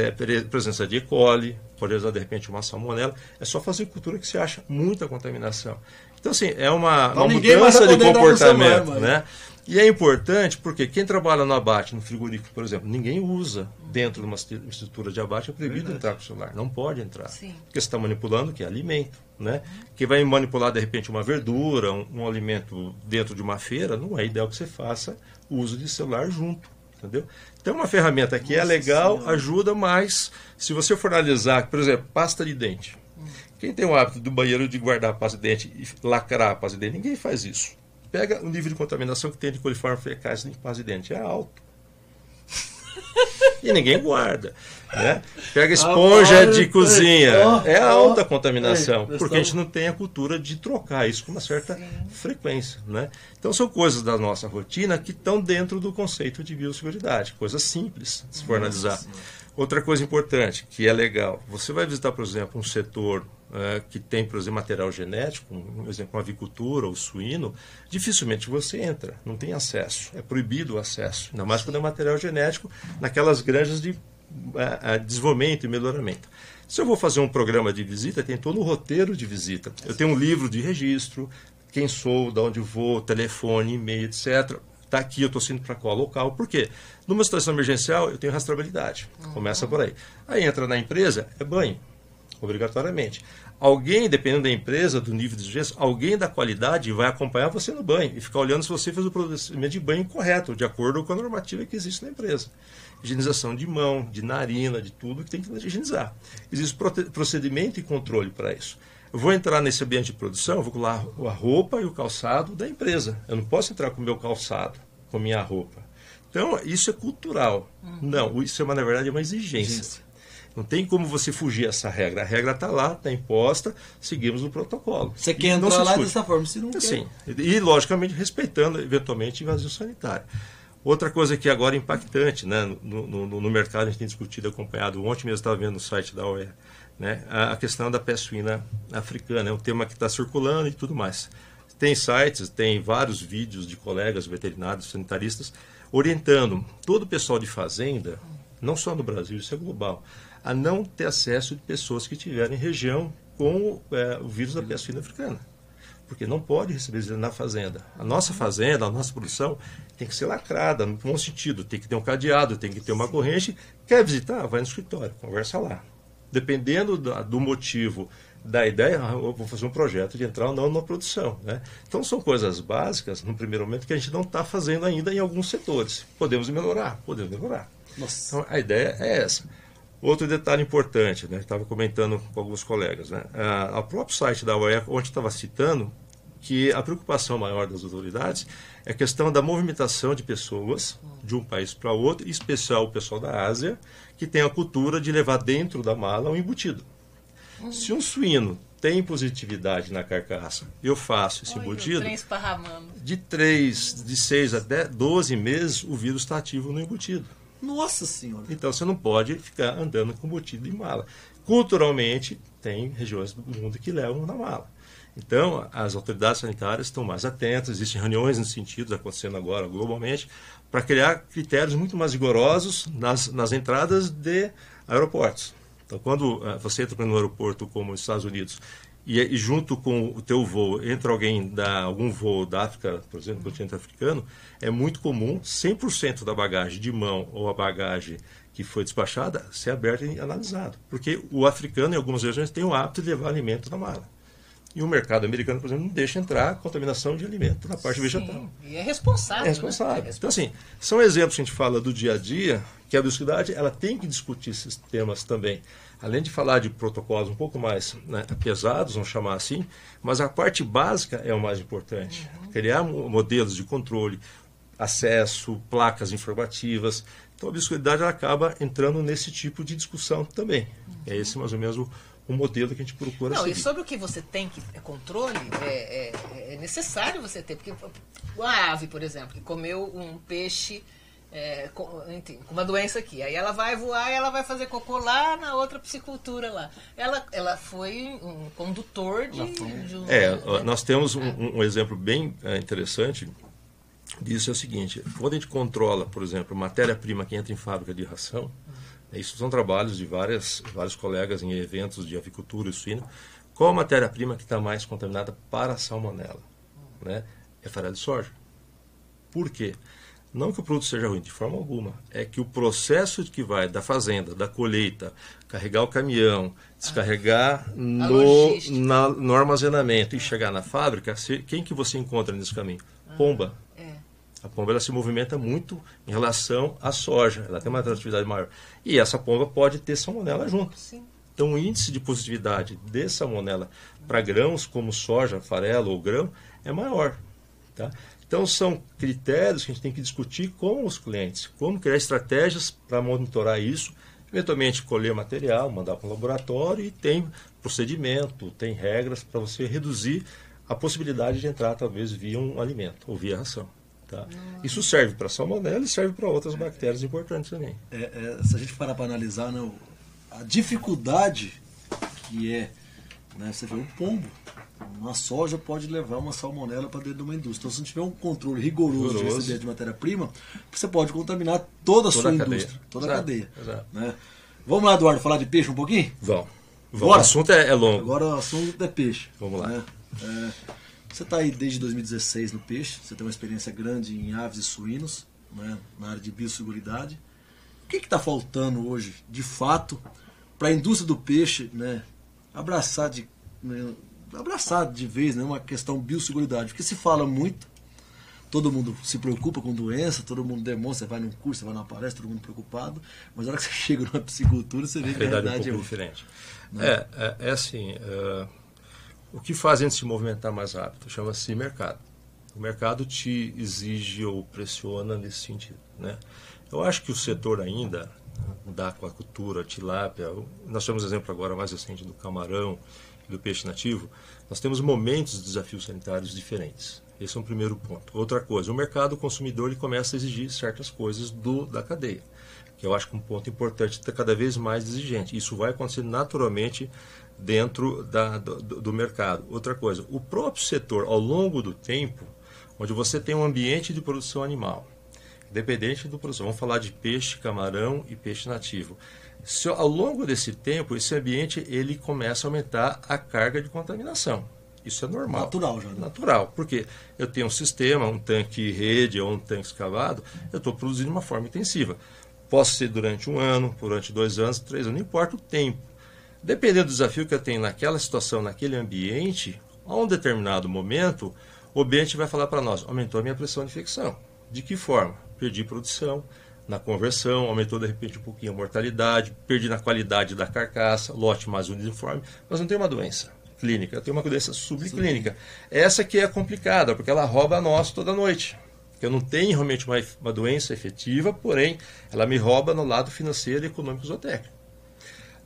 presença de E. coli, pode usar de repente uma salmonela. É só fazer cultura que você acha muita contaminação. Então, assim, é uma mudança de comportamento, né? E é importante porque quem trabalha no abate, no frigorífico, por exemplo, ninguém usa dentro de uma estrutura de abate, é proibido entrar com o celular. Não pode entrar. Sim. Porque você está manipulando o que é alimento, né? Que vai manipular, de repente, uma verdura, um alimento dentro de uma feira, não é ideal que você faça o uso de celular junto. Entendeu? Então, uma ferramenta que é legal, ajuda, mas se você for analisar, por exemplo, pasta de dente. Quem tem o hábito do banheiro de guardar a pasta de dente e lacrar a pasta de dente, ninguém faz isso. Pega o nível de contaminação que tem de coliformes fecais em pasta de dente, é alto. E ninguém guarda. Né? Pega esponja de cozinha, é alta a contaminação, porque a gente não tem a cultura de trocar isso com uma certa frequência. Né? Então são coisas da nossa rotina que estão dentro do conceito de biosseguridade, coisas simples, se for analisar. Outra coisa importante, que é legal, você vai visitar, por exemplo, um setor que tem, por exemplo, material genético, por exemplo, uma avicultura ou suíno, dificilmente você entra, não tem acesso, é proibido o acesso, ainda mais quando é material genético, naquelas granjas de desenvolvimento e melhoramento. Se eu vou fazer um programa de visita, tem todo um roteiro de visita. Eu tenho um livro de registro, quem sou, de onde vou, telefone, e-mail, etc. Está aqui, eu estou indo para qual local. Por quê? Numa situação emergencial, eu tenho rastreabilidade. Começa por aí. Aí entra na empresa, é banho, obrigatoriamente. Alguém, dependendo da empresa, do nível de exigência, alguém da qualidade vai acompanhar você no banho e ficar olhando se você fez o procedimento de banho correto, de acordo com a normativa que existe na empresa. Higienização de mão, de narina, de tudo que tem que higienizar. Existe procedimento e controle para isso. Eu vou entrar nesse ambiente de produção, eu vou colar a roupa e o calçado da empresa. Eu não posso entrar com o meu calçado, com a minha roupa. Então, isso é cultural. Não, isso na verdade é uma exigência. Não tem como você fugir dessa regra. A regra está lá, está imposta, seguimos o protocolo. Você quer entrar lá dessa forma, se não quer. Sim. E, logicamente, respeitando, eventualmente, invasão sanitária. Outra coisa que agora é impactante, né, no mercado, a gente tem discutido, acompanhado, ontem mesmo estava vendo no site da OEA, né, a questão da peste suína africana, é um tema que está circulando e tudo mais. Tem sites, tem vários vídeos de colegas veterinários, sanitaristas, orientando todo o pessoal de fazenda, não só no Brasil, isso é global, a não ter acesso de pessoas que estiverem em região com o vírus da peste suína africana. Porque não pode receber visita na fazenda. A nossa fazenda, a nossa produção tem que ser lacrada, no bom sentido. Tem que ter um cadeado, tem que ter uma corrente. Quer visitar? Vai no escritório, conversa lá. Dependendo do motivo, da ideia, eu vou fazer um projeto de entrar ou não na produção. Né? Então são coisas básicas, no primeiro momento, que a gente não está fazendo ainda em alguns setores. Podemos melhorar, podemos melhorar. Então a ideia é essa. Outro detalhe importante, né? Estava comentando com alguns colegas, né? O próprio site da OEA, onde estava citando que a preocupação maior das autoridades é a questão da movimentação de pessoas de um país para outro, em especial o pessoal da Ásia, que tem a cultura de levar dentro da mala um embutido. Se um suíno tem positividade na carcaça, eu faço esse embutido, de 6 até 12 meses o vírus está ativo no embutido. Nossa Senhora! Então você não pode ficar andando com embutido em mala. culturalmente, tem regiões do mundo que levam na mala. Então, as autoridades sanitárias estão mais atentas, existem reuniões nesse sentido, acontecendo agora globalmente, para criar critérios muito mais rigorosos nas entradas de aeroportos. Então, quando você entra no aeroporto como os Estados Unidos e junto com o teu voo entra algum voo da África, por exemplo, do continente africano, é muito comum 100% da bagagem de mão ou a bagagem que foi despachada ser aberta e analisada. Porque o africano, em algumas regiões, tem o hábito de levar alimento na mala. E o mercado americano, por exemplo, não deixa entrar contaminação de alimento na parte vegetal. E é responsável. É responsável. Né? Então, assim, são exemplos que a gente fala do dia a dia, que a biosseguridade ela tem que discutir esses temas também. Além de falar de protocolos um pouco mais, né, pesados, vamos chamar assim, mas a parte básica é o mais importante. Criar modelos de controle, acesso, placas informativas. Então, a biosseguridade ela acaba entrando nesse tipo de discussão também. É esse mais ou menos o modelo que a gente procura seguir. E sobre o que você tem que controle, é necessário você ter, porque uma ave, por exemplo, que comeu um peixe com uma doença aqui, aí ela vai voar e ela vai fazer cocô lá na outra piscicultura lá. Ela foi um condutor de um... Nós temos um exemplo bem interessante disso, é o seguinte: quando a gente controla, por exemplo, matéria-prima que entra em fábrica de ração, isso são trabalhos de vários colegas em eventos de avicultura e suíno. Qual a matéria-prima que está mais contaminada para a salmonela? Né? É farelo de soja. Por quê? Não que o produto seja ruim, de forma alguma. É que o processo que vai da fazenda, da colheita, carregar o caminhão, descarregar no armazenamento e chegar na fábrica, quem que você encontra nesse caminho? Pomba. A pomba ela se movimenta muito em relação à soja, ela tem uma atratividade maior. E essa pomba pode ter salmonela junto. Sim. Então o índice de positividade de salmonela para grãos como soja, farelo ou grão é maior. Tá? Então são critérios que a gente tem que discutir com os clientes, como criar estratégias para monitorar isso, eventualmente colher material, mandar para o laboratório, e tem procedimento, tem regras para você reduzir a possibilidade de entrar talvez via um alimento ou via ração. Tá? Isso serve para salmonela e serve para outras bactérias importantes também. Se a gente parar para analisar, né, a dificuldade que é, né, você vê um pombo, uma soja pode levar uma salmonela para dentro de uma indústria. Então, se não tiver um controle rigoroso de receber de matéria-prima, você pode contaminar toda a sua indústria, toda a cadeia. Exato. Né? Vamos lá, Eduardo, falar de peixe um pouquinho? Vamos. O assunto é longo. Agora o assunto é peixe. Vamos lá. Né? Você está aí desde 2016 no peixe, você tem uma experiência grande em aves e suínos, né, na área de biosseguridade. O que está faltando hoje, de fato, para a indústria do peixe, né, abraçar de vez, né, uma questão biosseguridade? Porque se fala muito, todo mundo se preocupa com doença, todo mundo demonstra, você vai num curso, você vai numa palestra, todo mundo preocupado, mas na hora que você chega numa piscicultura, você vê que a realidade é um pouco diferente. Né? É assim... O que faz a gente se movimentar mais rápido? Chama-se mercado. O mercado te exige ou pressiona nesse sentido. Né? Eu acho que o setor ainda da aquacultura, tilápia, nós temos exemplo agora mais recente do camarão e do peixe nativo, nós temos momentos de desafios sanitários diferentes. Esse é um primeiro ponto. Outra coisa, o mercado, o consumidor, ele começa a exigir certas coisas da cadeia, que eu acho que um ponto importante, está cada vez mais exigente. Isso vai acontecer naturalmente dentro do mercado. Outra coisa, o próprio setor, ao longo do tempo, onde você tem um ambiente de produção animal, independente do produção, vamos falar de peixe, camarão e peixe nativo. Ao longo desse tempo, esse ambiente ele começa a aumentar a carga de contaminação. Isso é normal. Natural já. Né? Natural, porque eu tenho um sistema, um tanque rede ou um tanque escavado, eu estou produzindo de uma forma intensiva. Posso ser durante 1 ano, durante 2 anos, 3 anos, não importa o tempo. Dependendo do desafio que eu tenho naquela situação, naquele ambiente, a um determinado momento, o ambiente vai falar para nós, aumentou a minha pressão de infecção. De que forma? Perdi produção na conversão, aumentou de repente um pouquinho a mortalidade, perdi na qualidade da carcaça, lote mais uniforme, mas não tenho uma doença clínica, eu tenho uma doença subclínica. Essa que é complicada, porque ela rouba a nós toda noite. Eu não tenho realmente uma doença efetiva, porém, ela me rouba no lado financeiro, econômico e zootécnico.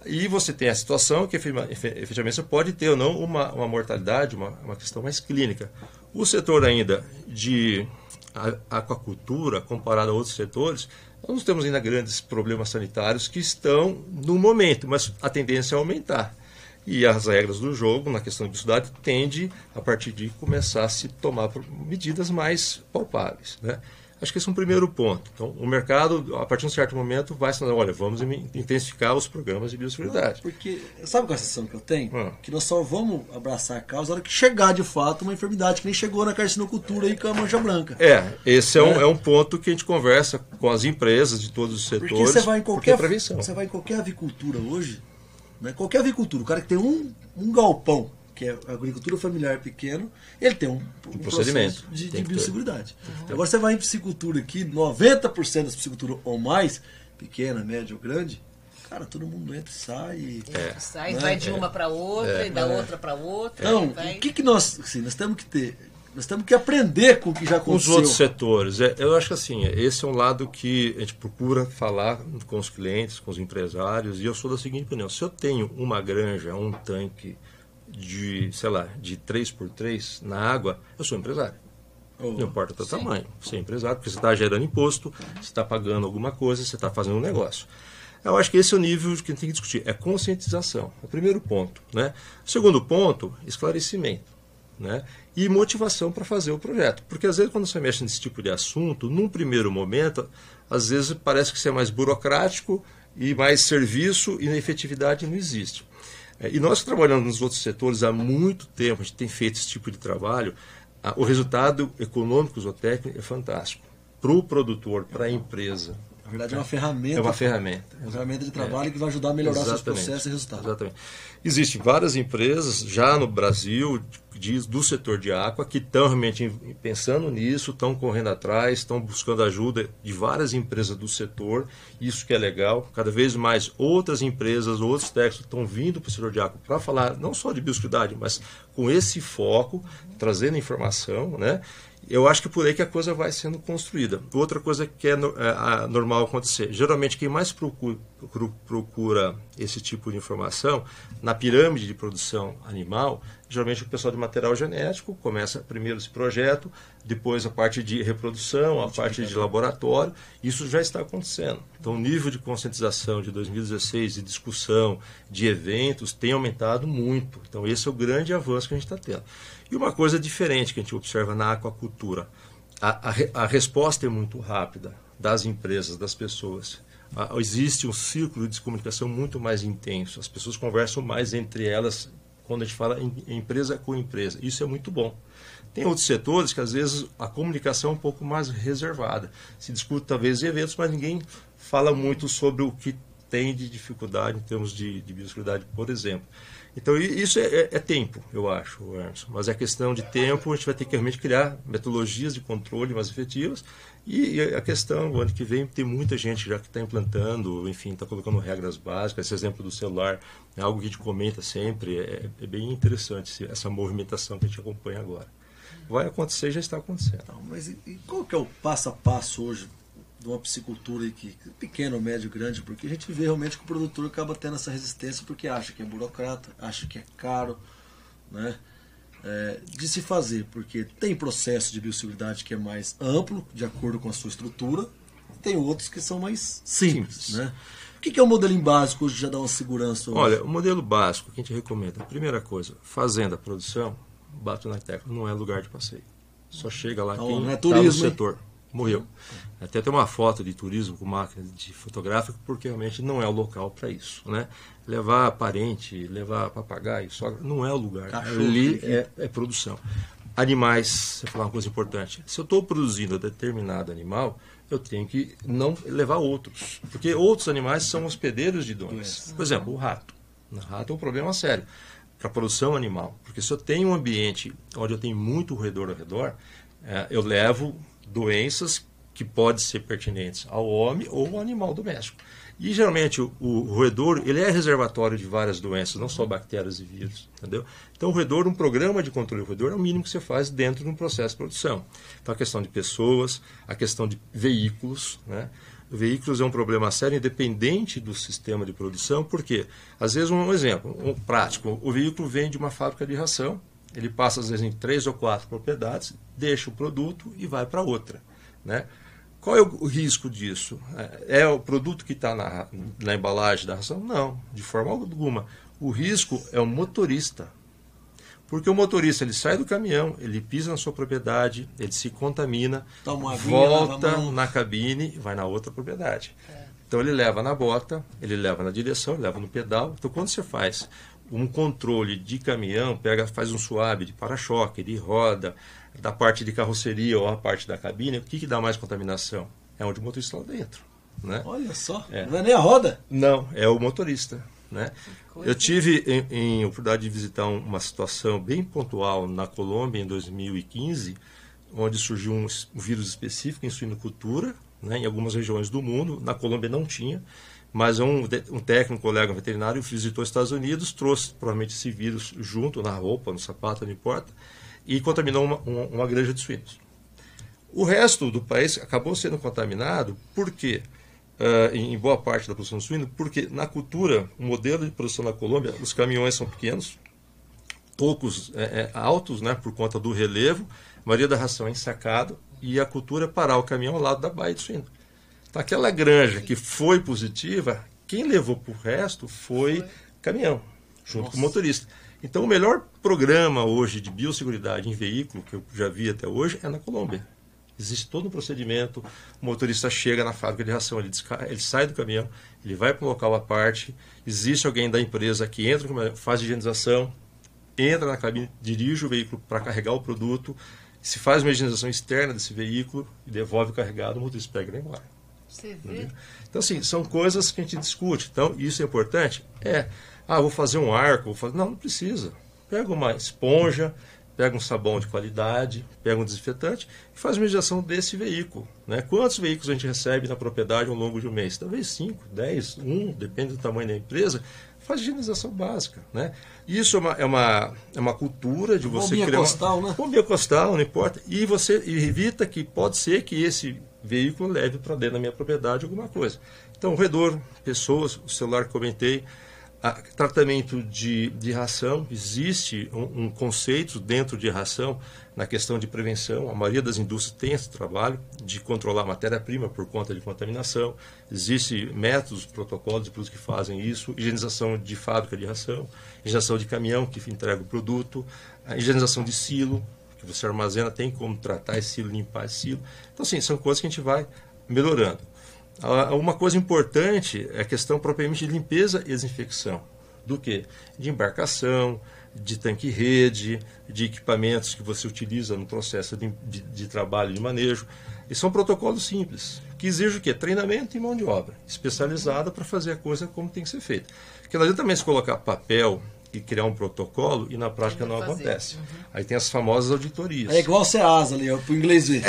E você tem a situação que efetivamente você pode ter ou não uma mortalidade, uma questão mais clínica. O setor ainda de aquacultura, comparado a outros setores, Nós não temos ainda grandes problemas sanitários que estão no momento, mas a tendência é aumentar. E as regras do jogo, na questão de biodiversidade, tende, a partir de começar a se tomar medidas mais palpáveis, né? Acho que esse é um primeiro ponto. Então, o mercado, a partir de um certo momento, vai se olha, vamos intensificar os programas de biosseguridade. Porque, sabe qual é a sensação que eu tenho? Que nós só vamos abraçar a causa na hora que chegar, de fato, uma enfermidade que nem chegou na carcinocultura e com a mancha branca. Esse é um ponto que a gente conversa com as empresas de todos os setores. Porque você vai em qualquer prevenção. Você vai em qualquer avicultura hoje, né? Qualquer avicultura, o cara que tem um galpão, que é a agricultura familiar pequeno, ele tem um procedimento de biosseguridade. Agora você vai em piscicultura aqui, 90% das pisciculturas ou mais, pequena, média ou grande, cara, todo mundo entra e sai. Sai, né? Vai de uma para outra e da outra para outra. Então, o que nós, assim, nós temos que ter? Nós temos que aprender com o que já aconteceu. Os outros setores. Eu acho que assim, esse é um lado que a gente procura falar com os clientes, com os empresários, e eu sou da seguinte opinião: se eu tenho uma granja, um tanque de 3x3 na água, eu sou empresário. Não importa o teu tamanho. Você é empresário porque você está gerando imposto, você está pagando alguma coisa, você está fazendo um negócio. Eu acho que esse é o nível que a gente tem que discutir. É conscientização. É o primeiro ponto, né? O segundo ponto, esclarecimento, né? E motivação para fazer o projeto. Porque às vezes quando você mexe nesse tipo de assunto, num primeiro momento, às vezes parece que você é mais burocrático e mais serviço e a efetividade não existe. E nós que trabalhamos nos outros setores há muito tempo, a gente tem feito esse tipo de trabalho, o resultado econômico ou técnico é fantástico. Para o produtor, para a empresa. Na verdade é uma ferramenta. É uma ferramenta. É uma ferramenta de trabalho que vai ajudar a melhorar seus processos e resultados. Exatamente. Existem várias empresas já no Brasil do setor de aqua que estão realmente pensando nisso, estão correndo atrás, estão buscando ajuda de várias empresas do setor. Isso que é legal. Cada vez mais outras empresas, outros técnicos estão vindo para o setor de aqua para falar não só de biosseguridade, mas com esse foco, trazendo informação, né? Eu acho que por aí que a coisa vai sendo construída. Outra coisa que é normal acontecer, geralmente quem mais procura esse tipo de informação, na pirâmide de produção animal, geralmente o pessoal de material genético começa primeiro esse projeto, depois a parte de reprodução, a parte de laboratório, isso já está acontecendo. Então o nível de conscientização de 2016, de discussão, de eventos, tem aumentado muito. Então esse é o grande avanço que a gente está tendo. E uma coisa diferente que a gente observa na aquacultura, a resposta é muito rápida das empresas, das pessoas. Existe um círculo de comunicação muito mais intenso, as pessoas conversam mais entre elas quando a gente fala em empresa com empresa. Isso é muito bom. Tem outros setores que às vezes a comunicação é um pouco mais reservada. Se discute talvez eventos, mas ninguém fala muito sobre o que tem de dificuldade em termos de biosseguridade, por exemplo. Então, isso é tempo, eu acho, Emerson. Mas é questão de tempo, a gente vai ter que realmente criar metodologias de controle mais efetivas. E a questão, o ano que vem, tem muita gente já que está implantando, enfim, está colocando regras básicas. Esse exemplo do celular é algo que a gente comenta sempre. É bem interessante essa movimentação que a gente acompanha agora. Vai acontecer, já está acontecendo. Então, mas e qual que é o passo a passo hoje de uma piscicultura pequeno, médio, grande? Porque a gente vê realmente que o produtor acaba tendo essa resistência porque acha que é burocrata, acha que é caro, né, de se fazer, porque tem processo de biosseguridade que é mais amplo, de acordo com a sua estrutura, e tem outros que são mais simples. Né? O que é o modelinho básico hoje, já dá uma segurança hoje? Olha, o modelo básico que a gente recomenda, a primeira coisa, fazenda, produção, bato na tecla, não é lugar de passeio. Só chega lá então, quem não é está turismo, no setor. Morreu. Até tem uma foto de turismo com máquina de fotográfico, porque realmente não é o local para isso, né? Levar parente, levar papagaio, sogra, não é o lugar. Ali é produção. Animais, você falar uma coisa importante. Se eu estou produzindo determinado animal, eu tenho que não levar outros, porque outros animais são hospedeiros de doenças. Por exemplo, o rato. O rato é um problema sério para a produção animal, porque se eu tenho um ambiente onde eu tenho muito roedor ao redor, eu levo doenças que podem ser pertinentes ao homem ou ao animal doméstico. E geralmente o roedor, ele é reservatório de várias doenças, não só bactérias e vírus, entendeu? Então o roedor, um programa de controle do roedor é o mínimo que você faz dentro de um processo de produção. Então a questão de pessoas, a questão de veículos, né? Veículos é um problema sério independente do sistema de produção, porque às vezes um exemplo, um prático, o veículo vem de uma fábrica de ração, ele passa às vezes em 3 ou 4 propriedades, deixa o produto e vai para outra, né? Qual é o risco disso? É o produto que está na embalagem da ração? Não, de forma alguma. O risco é o motorista. Porque o motorista, ele sai do caminhão, ele pisa na sua propriedade, ele se contamina, volta na cabine e vai na outra propriedade. Então ele leva na bota, ele leva na direção, ele leva no pedal. Então quando você faz um controle de caminhão, faz um suave de para-choque, de roda, da parte de carroceria ou a parte da cabine, o que dá mais contaminação? É onde o motorista está lá dentro. Né? Olha só, não é nem a roda? Não, é o motorista. Né? Eu tive em oportunidade de visitar uma situação bem pontual na Colômbia em 2015, onde surgiu um vírus específico em suinocultura, né, em algumas regiões do mundo. Na Colômbia não tinha, mas um técnico, um colega veterinário, visitou os Estados Unidos, trouxe provavelmente esse vírus junto na roupa, no sapato, não importa, e contaminou uma granja de suínos. O resto do país acabou sendo contaminado, por quê? Em boa parte da produção de suíno, porque na cultura, o modelo de produção na Colômbia, os caminhões são pequenos, poucos altos, né, por conta do relevo, a maioria da ração é ensacado, e a cultura é parar o caminhão ao lado da baía de suíno. Então, aquela granja que foi positiva, quem levou para o resto foi caminhão, junto com o motorista. Então, o melhor programa hoje de biosseguridade em veículo, que eu já vi até hoje, é na Colômbia. Existe todo um procedimento, o motorista chega na fábrica de ração, ele sai do caminhão, ele vai para um local à parte, existe alguém da empresa que entra, faz higienização, entra na cabine, dirige o veículo para carregar o produto, se faz uma higienização externa desse veículo e devolve o carregado, o motorista pega e vai embora. Você vê? Então, assim, são coisas que a gente discute. Então, isso é importante? Vou fazer um arco, não precisa. Pega uma esponja, pega um sabão de qualidade, pega um desinfetante e faz uma higienização desse veículo. Né? Quantos veículos a gente recebe na propriedade ao longo de um mês? Talvez 5, 10, 1, depende do tamanho da empresa. Faz higienização básica. Né? Isso é uma cultura de você criar né? Bombinha costal, não importa. E você evita que pode ser que esse veículo leve para dentro da minha propriedade alguma coisa. Então, roedor, pessoas, o celular que comentei, tratamento de ração, existe um conceito dentro de ração na questão de prevenção. A maioria das indústrias tem esse trabalho de controlar a matéria-prima por conta de contaminação. Existem métodos, protocolos de produtos que fazem isso, higienização de fábrica de ração, higienização de caminhão que entrega o produto, a higienização de silo, que você armazena, tem como tratar esse silo, limpar esse silo. Então, assim, são coisas que a gente vai melhorando. Uma coisa importante é a questão propriamente de limpeza e desinfecção. Do quê? De embarcação, de tanque-rede, de equipamentos que você utiliza no processo de trabalho de manejo. E são protocolos simples, que exigem o quê? Treinamento e mão de obra especializada para fazer a coisa como tem que ser feita. Porque não adianta também se colocar papel e criar um protocolo e na prática não acontece. Aí tem as famosas auditorias. É igual o SEASA ali, para o inglês ver.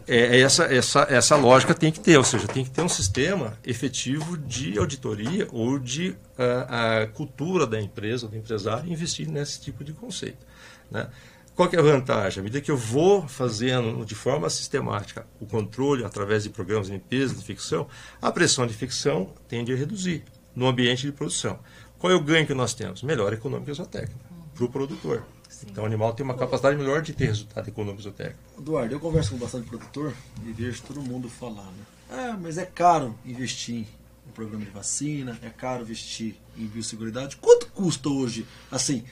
Essa lógica tem que ter, ou seja, tem que ter um sistema efetivo de auditoria ou de a cultura da empresa, do empresário, investir nesse tipo de conceito. Né? Qual que é a vantagem? À medida que eu vou fazendo de forma sistemática o controle através de programas de limpeza, de infecção, a pressão de infecção tende a reduzir no ambiente de produção. Qual é o ganho que nós temos? Melhora econômica e zootécnica para o produtor. Sim. Então o animal tem uma capacidade melhor de ter resultado econômico e zootécnico. Eduardo, eu converso com bastante produtor e vejo todo mundo falar, né? Mas é caro investir em programa de vacina, é caro investir em biosseguridade. Quanto custa hoje, assim,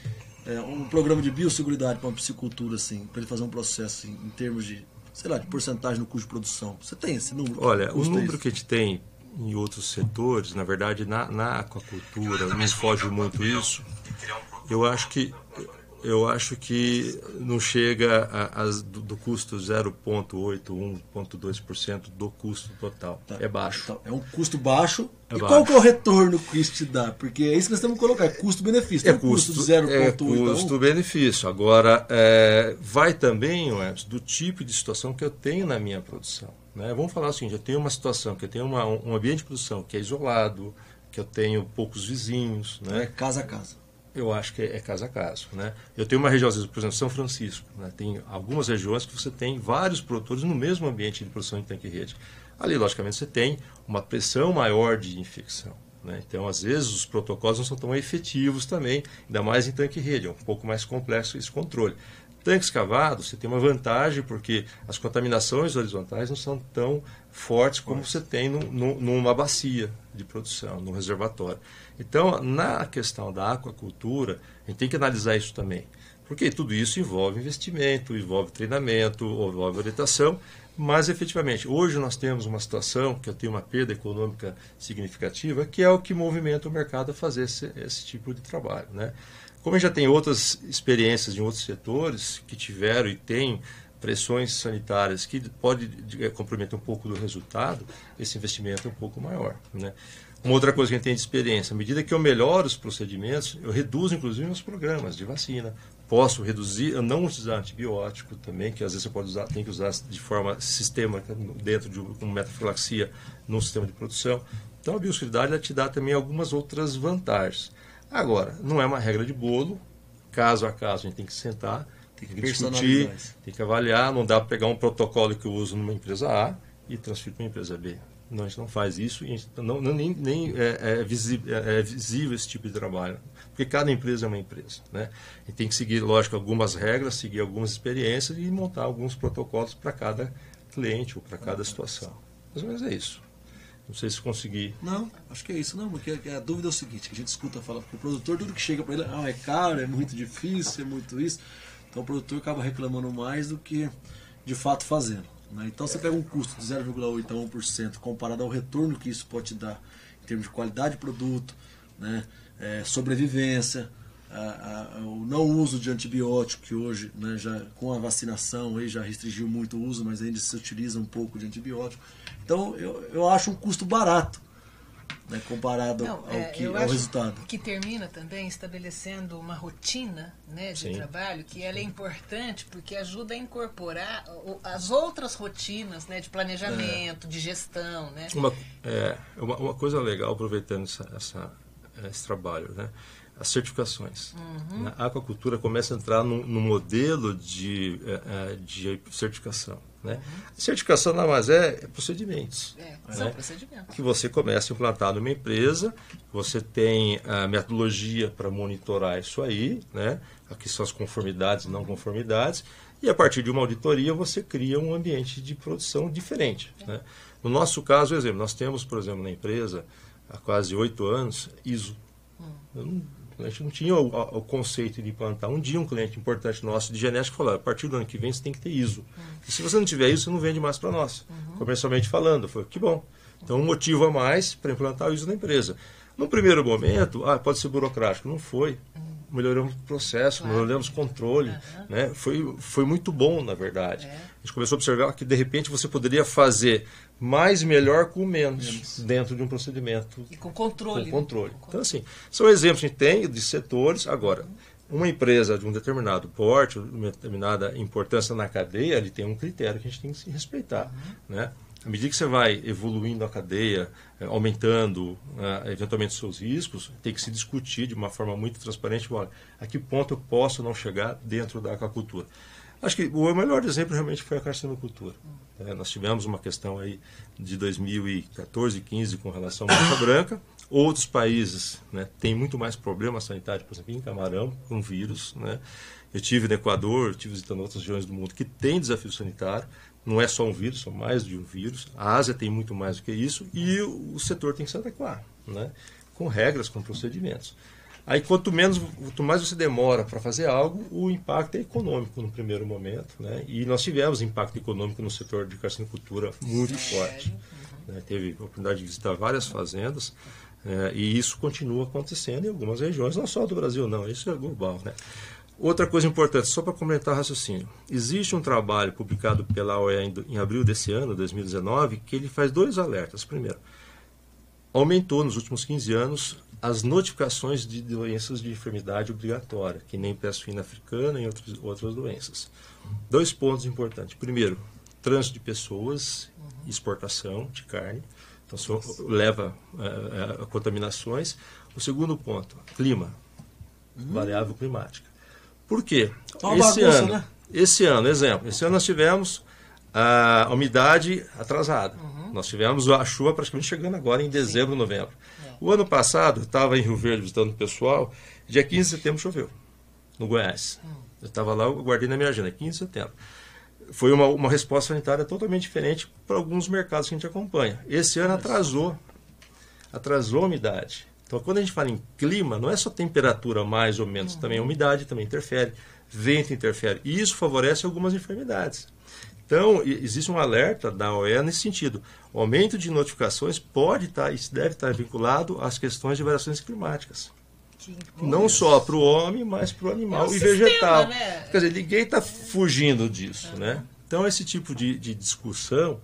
um programa de biosseguridade para uma piscicultura, assim, para ele fazer um processo assim, em termos de, sei lá, de porcentagem no custo de produção? Você tem esse número? Olha, o número que a gente tem em outros setores, na verdade, na aquacultura, não foge muito isso. Eu acho que não chega do custo 0,8%, 1,2% do custo total. É baixo. Então, é um custo baixo. Qual que é o retorno que isso te dá? Porque é isso que nós temos que colocar, é custo-benefício. É custo de 0,8%. É custo-benefício. Agora, vai também, do tipo de situação que eu tenho na minha produção. Né? Vamos falar assim, eu tenho uma situação que eu tenho um ambiente de produção que é isolado, que eu tenho poucos vizinhos. Né? É casa a casa. Eu acho que é caso a caso. Né? Eu tenho uma região, às vezes, por exemplo, São Francisco. Né? Tem algumas regiões que você tem vários produtores no mesmo ambiente de produção de tanque-rede. Ali, logicamente, você tem uma pressão maior de infecção. Né? Então, às vezes, os protocolos não são tão efetivos também, ainda mais em tanque-rede. É um pouco mais complexo esse controle. Tanque escavado, você tem uma vantagem, porque as contaminações horizontais não são tão fortes como você tem numa bacia de produção, num reservatório. Então, na questão da aquacultura, a gente tem que analisar isso também. Porque tudo isso envolve investimento, envolve treinamento, envolve orientação, mas efetivamente, hoje nós temos uma situação que eu tenho uma perda econômica significativa, que é o que movimenta o mercado a fazer esse tipo de trabalho, né? Como já tem outras experiências em outros setores que tiveram e têm pressões sanitárias que pode comprometer um pouco do resultado, esse investimento é um pouco maior, né? Uma outra coisa que a gente tem de experiência, à medida que eu melhoro os procedimentos, eu reduzo inclusive meus programas de vacina. Posso reduzir, eu não utilizar antibiótico também, que às vezes você pode usar, tem que usar de forma sistêmica dentro de uma metafilaxia no sistema de produção. Então a biosseguridade te dá também algumas outras vantagens. Agora, não é uma regra de bolo, caso a caso a gente tem que sentar, tem que discutir, tem que avaliar, não dá para pegar um protocolo que eu uso numa empresa A e transferir para uma empresa B. Não, a gente não faz isso e a gente nem é visível esse tipo de trabalho, porque cada empresa é uma empresa, né? A gente tem que seguir, lógico, algumas regras, seguir algumas experiências e montar alguns protocolos para cada cliente ou para cada situação. Mais ou menos é isso. Não sei se consegui. Não, acho que é isso. Não, porque a dúvida é o seguinte, que a gente escuta falar, porque o produtor, tudo que chega para ele, é caro, é muito difícil, é muito isso. Então o produtor acaba reclamando mais do que de fato fazendo, né? Então você pega um custo de 0,8% a 1% comparado ao retorno que isso pode dar em termos de qualidade de produto, né? Sobrevivência, o não uso de antibiótico, que hoje, né, já, com a vacinação aí já restringiu muito o uso, mas ainda se utiliza um pouco de antibiótico. Então eu acho um custo barato, né, comparado ao resultado. Que termina também estabelecendo uma rotina, né, de trabalho, que ela é importante porque ajuda a incorporar as outras rotinas, né, de planejamento, de gestão, né? Uma coisa legal, aproveitando esse trabalho, né? As certificações. A aquacultura começa a entrar num modelo de certificação, né? Certificação nada mais é procedimentos. São procedimentos. Que você começa a implantar numa empresa, você tem a metodologia para monitorar isso aí, né? Aqui são as conformidades e não conformidades, e a partir de uma auditoria você cria um ambiente de produção diferente, né? No nosso caso, exemplo, nós temos, por exemplo, na empresa, há quase 8 anos, ISO. A gente não tinha o conceito de implantar. Um dia um cliente importante nosso de genética falou, a partir do ano que vem você tem que ter ISO. E se você não tiver isso, você não vende mais para nós. Comercialmente falando. Eu falei, que bom. Então um motivo a mais para implantar o ISO na empresa. No primeiro momento, pode ser burocrático. Não foi. Melhoramos o processo, melhoramos o controle. Né? Foi muito bom, na verdade. A gente começou a observar que, de repente, você poderia fazer mais e melhor com menos dentro de um procedimento. E com controle. Então, assim, são exemplos que a gente tem de setores. Agora, uma empresa de um determinado porte, uma determinada importância na cadeia, ele tem um critério que a gente tem que se respeitar, né? À medida que você vai evoluindo a cadeia, aumentando eventualmente seus riscos, tem que se discutir de uma forma muito transparente, olha, a que ponto eu posso não chegar dentro da aquacultura. Acho que o melhor exemplo realmente foi a carcinocultura. Nós tivemos uma questão aí de 2014 e 2015 com relação à mancha branca. Outros países, né, têm muito mais problemas sanitários, por exemplo, em Camarão, com vírus, né? Eu tive no Equador, estive visitando outras regiões do mundo que têm desafio sanitário. Não é só um vírus, são mais de um vírus. A Ásia tem muito mais do que isso e o setor tem que se adequar, né? Com regras, com procedimentos. Aí quanto mais você demora para fazer algo, o impacto é econômico no primeiro momento, né? E nós tivemos impacto econômico no setor de carcinocultura muito forte, né? Teve a oportunidade de visitar várias fazendas, e isso continua acontecendo em algumas regiões, não só do Brasil não, isso é global, né? Outra coisa importante, só para comentar o raciocínio. Existe um trabalho publicado pela OEA em abril desse ano, 2019, que ele faz 2 alertas. Primeiro, aumentou nos últimos 15 anos as notificações de doenças de enfermidade obrigatória, que nem peste suína africana e outras doenças. 2 pontos importantes. Primeiro, trânsito de pessoas, exportação de carne, então isso leva a contaminações. O segundo ponto, clima, variável climática. Por quê? Esse ano, exemplo, esse ano nós tivemos a umidade atrasada. Nós tivemos a chuva praticamente chegando agora em dezembro, novembro. O ano passado, eu estava em Rio Verde visitando o pessoal, dia 15 de setembro choveu. no Goiás. Eu estava lá, eu guardei na minha agenda, 15 de setembro. Foi uma resposta sanitária totalmente diferente para alguns mercados que a gente acompanha. Esse ano atrasou a umidade. Então, quando a gente fala em clima, não é só temperatura mais ou menos, também a umidade também interfere, vento interfere, e isso favorece algumas enfermidades. Então, existe um alerta da OEA nesse sentido. O aumento de notificações pode estar, isso deve estar vinculado às questões de variações climáticas. Não só para o homem, mas para o animal e vegetal. Né? Quer dizer, ninguém está fugindo disso. Né? Então, esse tipo de discussão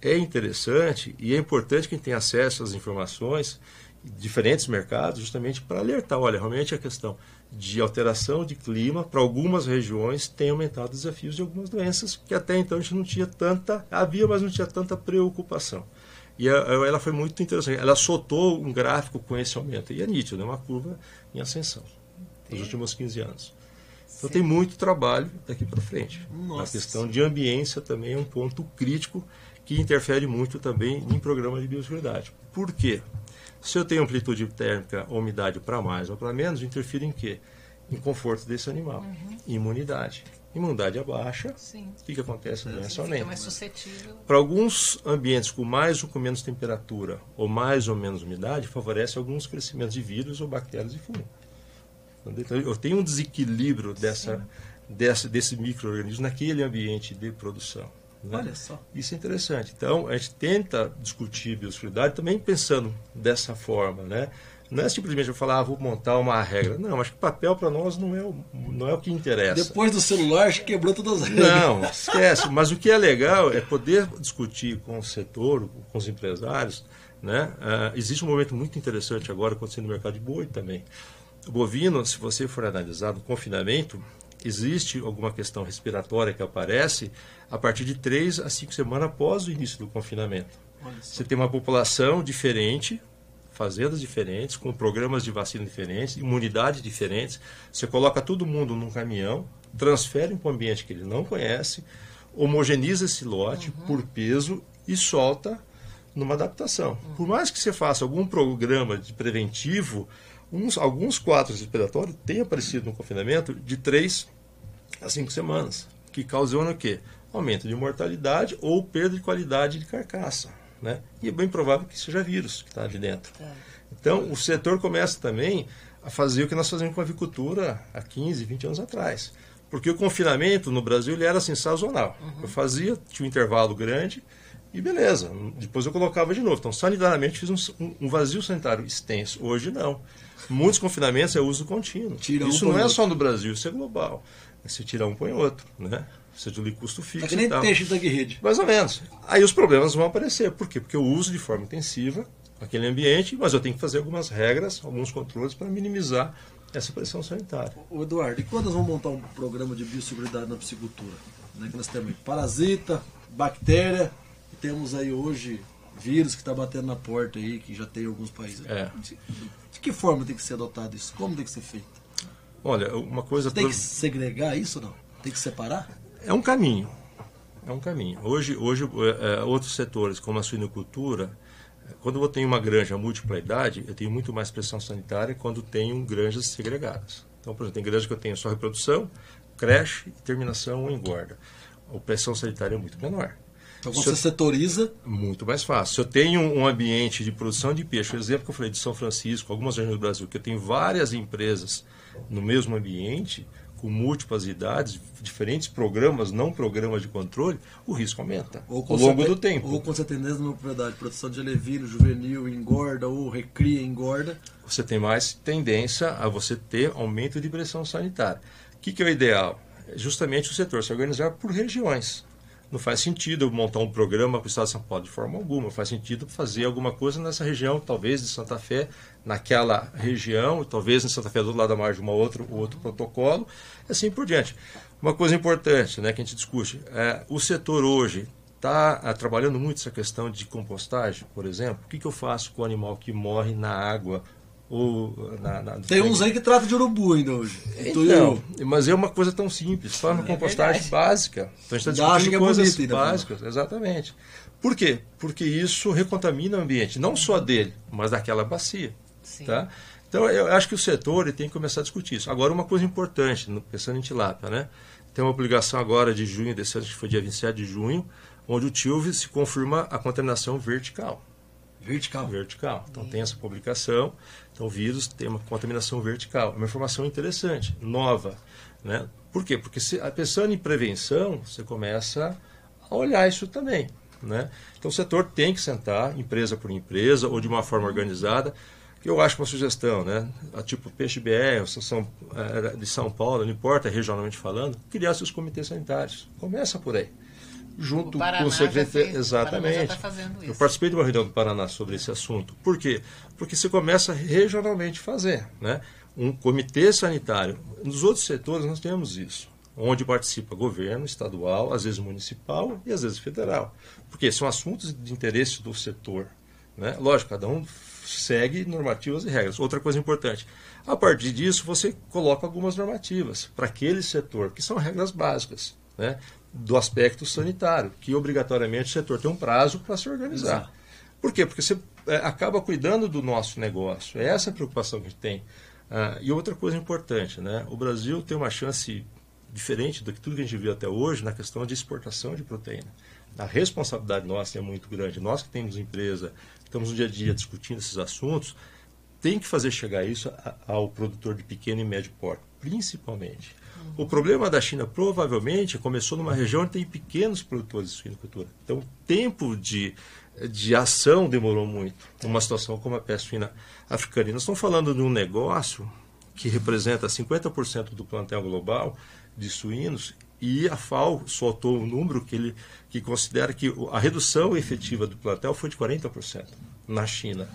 é interessante e é importante que a gente tenha acesso às informações de diferentes mercados, justamente para alertar. Olha, realmente a questão de alteração de clima para algumas regiões tem aumentado os desafios de algumas doenças que até então a gente não tinha tanta, havia, mas não tinha tanta preocupação. E ela foi muito interessante. Ela soltou um gráfico com esse aumento. E é nítido, é uma curva em ascensão nos últimos 15 anos. Então tem muito trabalho daqui para frente. A questão de ambiência também é um ponto crítico que interfere muito também em programa de biosseguridade. Por quê? Se eu tenho amplitude térmica, umidade para mais ou para menos, interfere em quê? Em conforto desse animal. Imunidade. Imunidade baixa, o que acontece? A doença aumenta. Para alguns ambientes com mais ou com menos temperatura ou mais ou menos umidade, favorece alguns crescimentos de vírus ou bactérias e fungos. Então, eu tenho um desequilíbrio desse micro-organismo naquele ambiente de produção. Né? Olha só. Isso é interessante. Então, a gente tenta discutir biosseguridade também pensando dessa forma, né? Não é simplesmente eu falar, vou montar uma regra. Não, acho que papel para nós não é o que interessa. Depois do celular, acho que quebrou todas as regras. Não, esquece. Mas o que é legal é poder discutir com o setor, com os empresários. Né? Existe um momento muito interessante agora acontecendo no mercado de boi também. O bovino, se você for analisar no confinamento, existe alguma questão respiratória que aparece a partir de 3 a 5 semanas após o início do confinamento. Você tem uma população diferente, fazendas diferentes, com programas de vacina diferentes, imunidades diferentes. Você coloca todo mundo num caminhão, transfere para um ambiente que ele não conhece, homogeneiza esse lote por peso e solta numa adaptação. Por mais que você faça algum programa de preventivo, alguns quadros respiratórios têm aparecido no confinamento de 3 a 5 semanas, que causam o quê? Aumento de mortalidade ou perda de qualidade de carcaça. Né? E é bem provável que seja vírus que está ali dentro. Então, o setor começa também a fazer o que nós fazemos com a avicultura há 15, 20 anos atrás. Porque o confinamento no Brasil ele era assim, sazonal. Eu fazia, tinha um intervalo grande e beleza. Depois eu colocava de novo. Então, sanitariamente, fiz um vazio sanitário extenso. Hoje, não. Muitos confinamentos é uso contínuo. Isso não é só no Brasil, isso é global. Você tira um, põe outro, né? Você de custo fixo. É que nem peixe da rede. Mais ou menos. Aí os problemas vão aparecer. Por quê? Porque eu uso de forma intensiva aquele ambiente, mas eu tenho que fazer algumas regras, alguns controles para minimizar essa pressão sanitária. Ô Eduardo, e quando nós vamos montar um programa de biosseguridade na piscicultura? Né, que nós temos parasita, bactéria, e temos aí hoje vírus que está batendo na porta aí, que já tem em alguns países. De que forma tem que ser adotado isso? Como tem que ser feito? Olha, uma coisa... Tem que segregar isso ou não? Tem que separar? É um caminho. Hoje outros setores, como a suinocultura, quando eu tenho uma granja múltipla idade, eu tenho muito mais pressão sanitária quando tenho granjas segregadas. Então, por exemplo, tem granja que eu tenho só reprodução, creche, terminação ou engorda. A pressão sanitária é muito menor. Então, quando você setoriza... Muito mais fácil. Se eu tenho um ambiente de produção de peixe, por exemplo que eu falei de São Francisco, algumas regiões do Brasil, que eu tenho várias empresas no mesmo ambiente, com múltiplas idades, diferentes programas, não programas de controle, o risco aumenta ao longo do tempo. Ou quando você tem dentro de uma propriedade, produção de alevírio, juvenil, engorda, ou recria, engorda. Você tem mais tendência a você ter aumento de pressão sanitária. O que é o ideal? É justamente o setor se organizar por regiões. Não faz sentido eu montar um programa para o Estado de São Paulo de forma alguma. Faz sentido fazer alguma coisa nessa região, talvez de Santa Fé, naquela região, talvez em Santa Fé do outro lado da margem outro protocolo, assim por diante. Uma coisa importante, né, que a gente discute, o setor hoje está trabalhando muito essa questão de compostagem, por exemplo. O que eu faço com o animal que morre na água? Tem uns aí que tratam de urubu ainda hoje. Então, mas é uma coisa tão simples, faz uma compostagem básica. Então a gente está discutindo coisas básicas. Exatamente. Por quê? Porque isso recontamina o ambiente, não só dele, mas daquela bacia. Tá? Então, eu acho que o setor ele tem que começar a discutir isso. Agora, uma coisa importante, pensando em tilápia, né? Tem uma publicação agora de junho desse ano, que foi dia 27 de junho, onde o TILV se confirma a contaminação vertical. Vertical. Então, tem essa publicação. Então, o vírus tem uma contaminação vertical. É uma informação interessante, nova, né? Por quê? Porque pensando em prevenção, você começa a olhar isso também, né? Então, o setor tem que sentar, empresa por empresa, ou de uma forma organizada. Eu acho uma sugestão, né? Tipo PeixeBR, Associação de São Paulo, não importa, regionalmente falando, criar seus comitês sanitários. Começa por aí. Junto com o secretário. Exatamente. Eu participei de uma reunião do Paraná sobre esse assunto. Por quê? Porque você começa regionalmente a fazer, né? Um comitê sanitário. Nos outros setores nós temos isso, onde participa governo estadual, às vezes municipal e às vezes federal. Porque são assuntos de interesse do setor, né? Lógico, cada um segue normativas e regras. Outra coisa importante, a partir disso você coloca algumas normativas para aquele setor, que são regras básicas, né? Do aspecto sanitário, que obrigatoriamente o setor tem um prazo para se organizar. Exato. Por quê? Porque você acaba cuidando do nosso negócio. É essa a preocupação que a gente tem. E outra coisa importante, né? O Brasil tem uma chance diferente do que tudo que a gente viu até hoje na questão de exportação de proteína. A responsabilidade nossa é muito grande. Nós que temos empresa, estamos no dia a dia discutindo esses assuntos, tem que fazer chegar isso ao produtor de pequeno e médio porte, principalmente. O problema da China provavelmente começou numa região onde tem pequenos produtores de suinocultura. Então, o tempo de ação demorou muito. Numa situação como a peste suína africana. E nós estamos falando de um negócio que representa 50% do plantel global de suínos, e a FAO soltou um número que considera que a redução efetiva do plantel foi de 40% na China.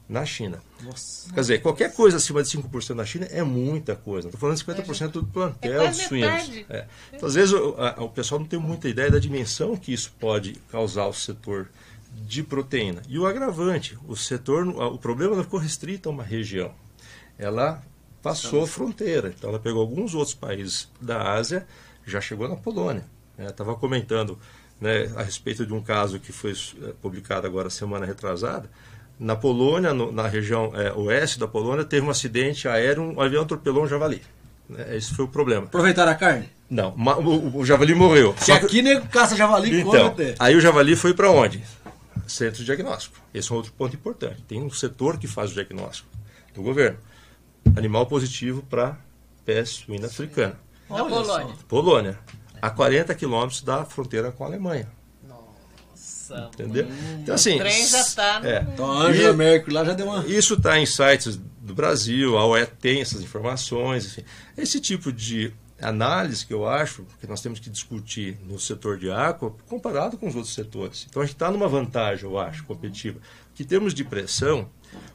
Na China. Nossa. Quer dizer, qualquer coisa acima de 5% na China é muita coisa. Estou falando de 50% do plantel de suínos. Então, às vezes, o pessoal não tem muita ideia da dimensão que isso pode causar ao setor de proteína. E o agravante, o problema não ficou restrito a uma região. Ela passou a fronteira. Então, ela pegou alguns outros países da Ásia, já chegou na Polônia. Estava comentando, né, a respeito de um caso que foi publicado agora semana retrasada. Na Polônia, na região oeste da Polônia, teve um acidente aéreo, um avião atropelou um javali. Esse foi o problema. Aproveitaram a carne? Não, o javali morreu. Se aqui nego caça javali, então, aí o javali foi para onde? Centro de diagnóstico. Esse é um outro ponto importante. Tem um setor que faz o diagnóstico do governo. Animal positivo para peste suína africana. Na Polônia. Polônia, a 40 quilômetros da fronteira com a Alemanha. Entendeu? Então, assim, o trem já está Então a Angela Merkel lá já deu uma... Isso está em sites do Brasil, a OE tem essas informações, enfim. Esse tipo de análise que eu acho que nós temos que discutir no setor de aqua comparado com os outros setores. Então a gente está numa vantagem, eu acho, competitiva. Que em termos de pressão,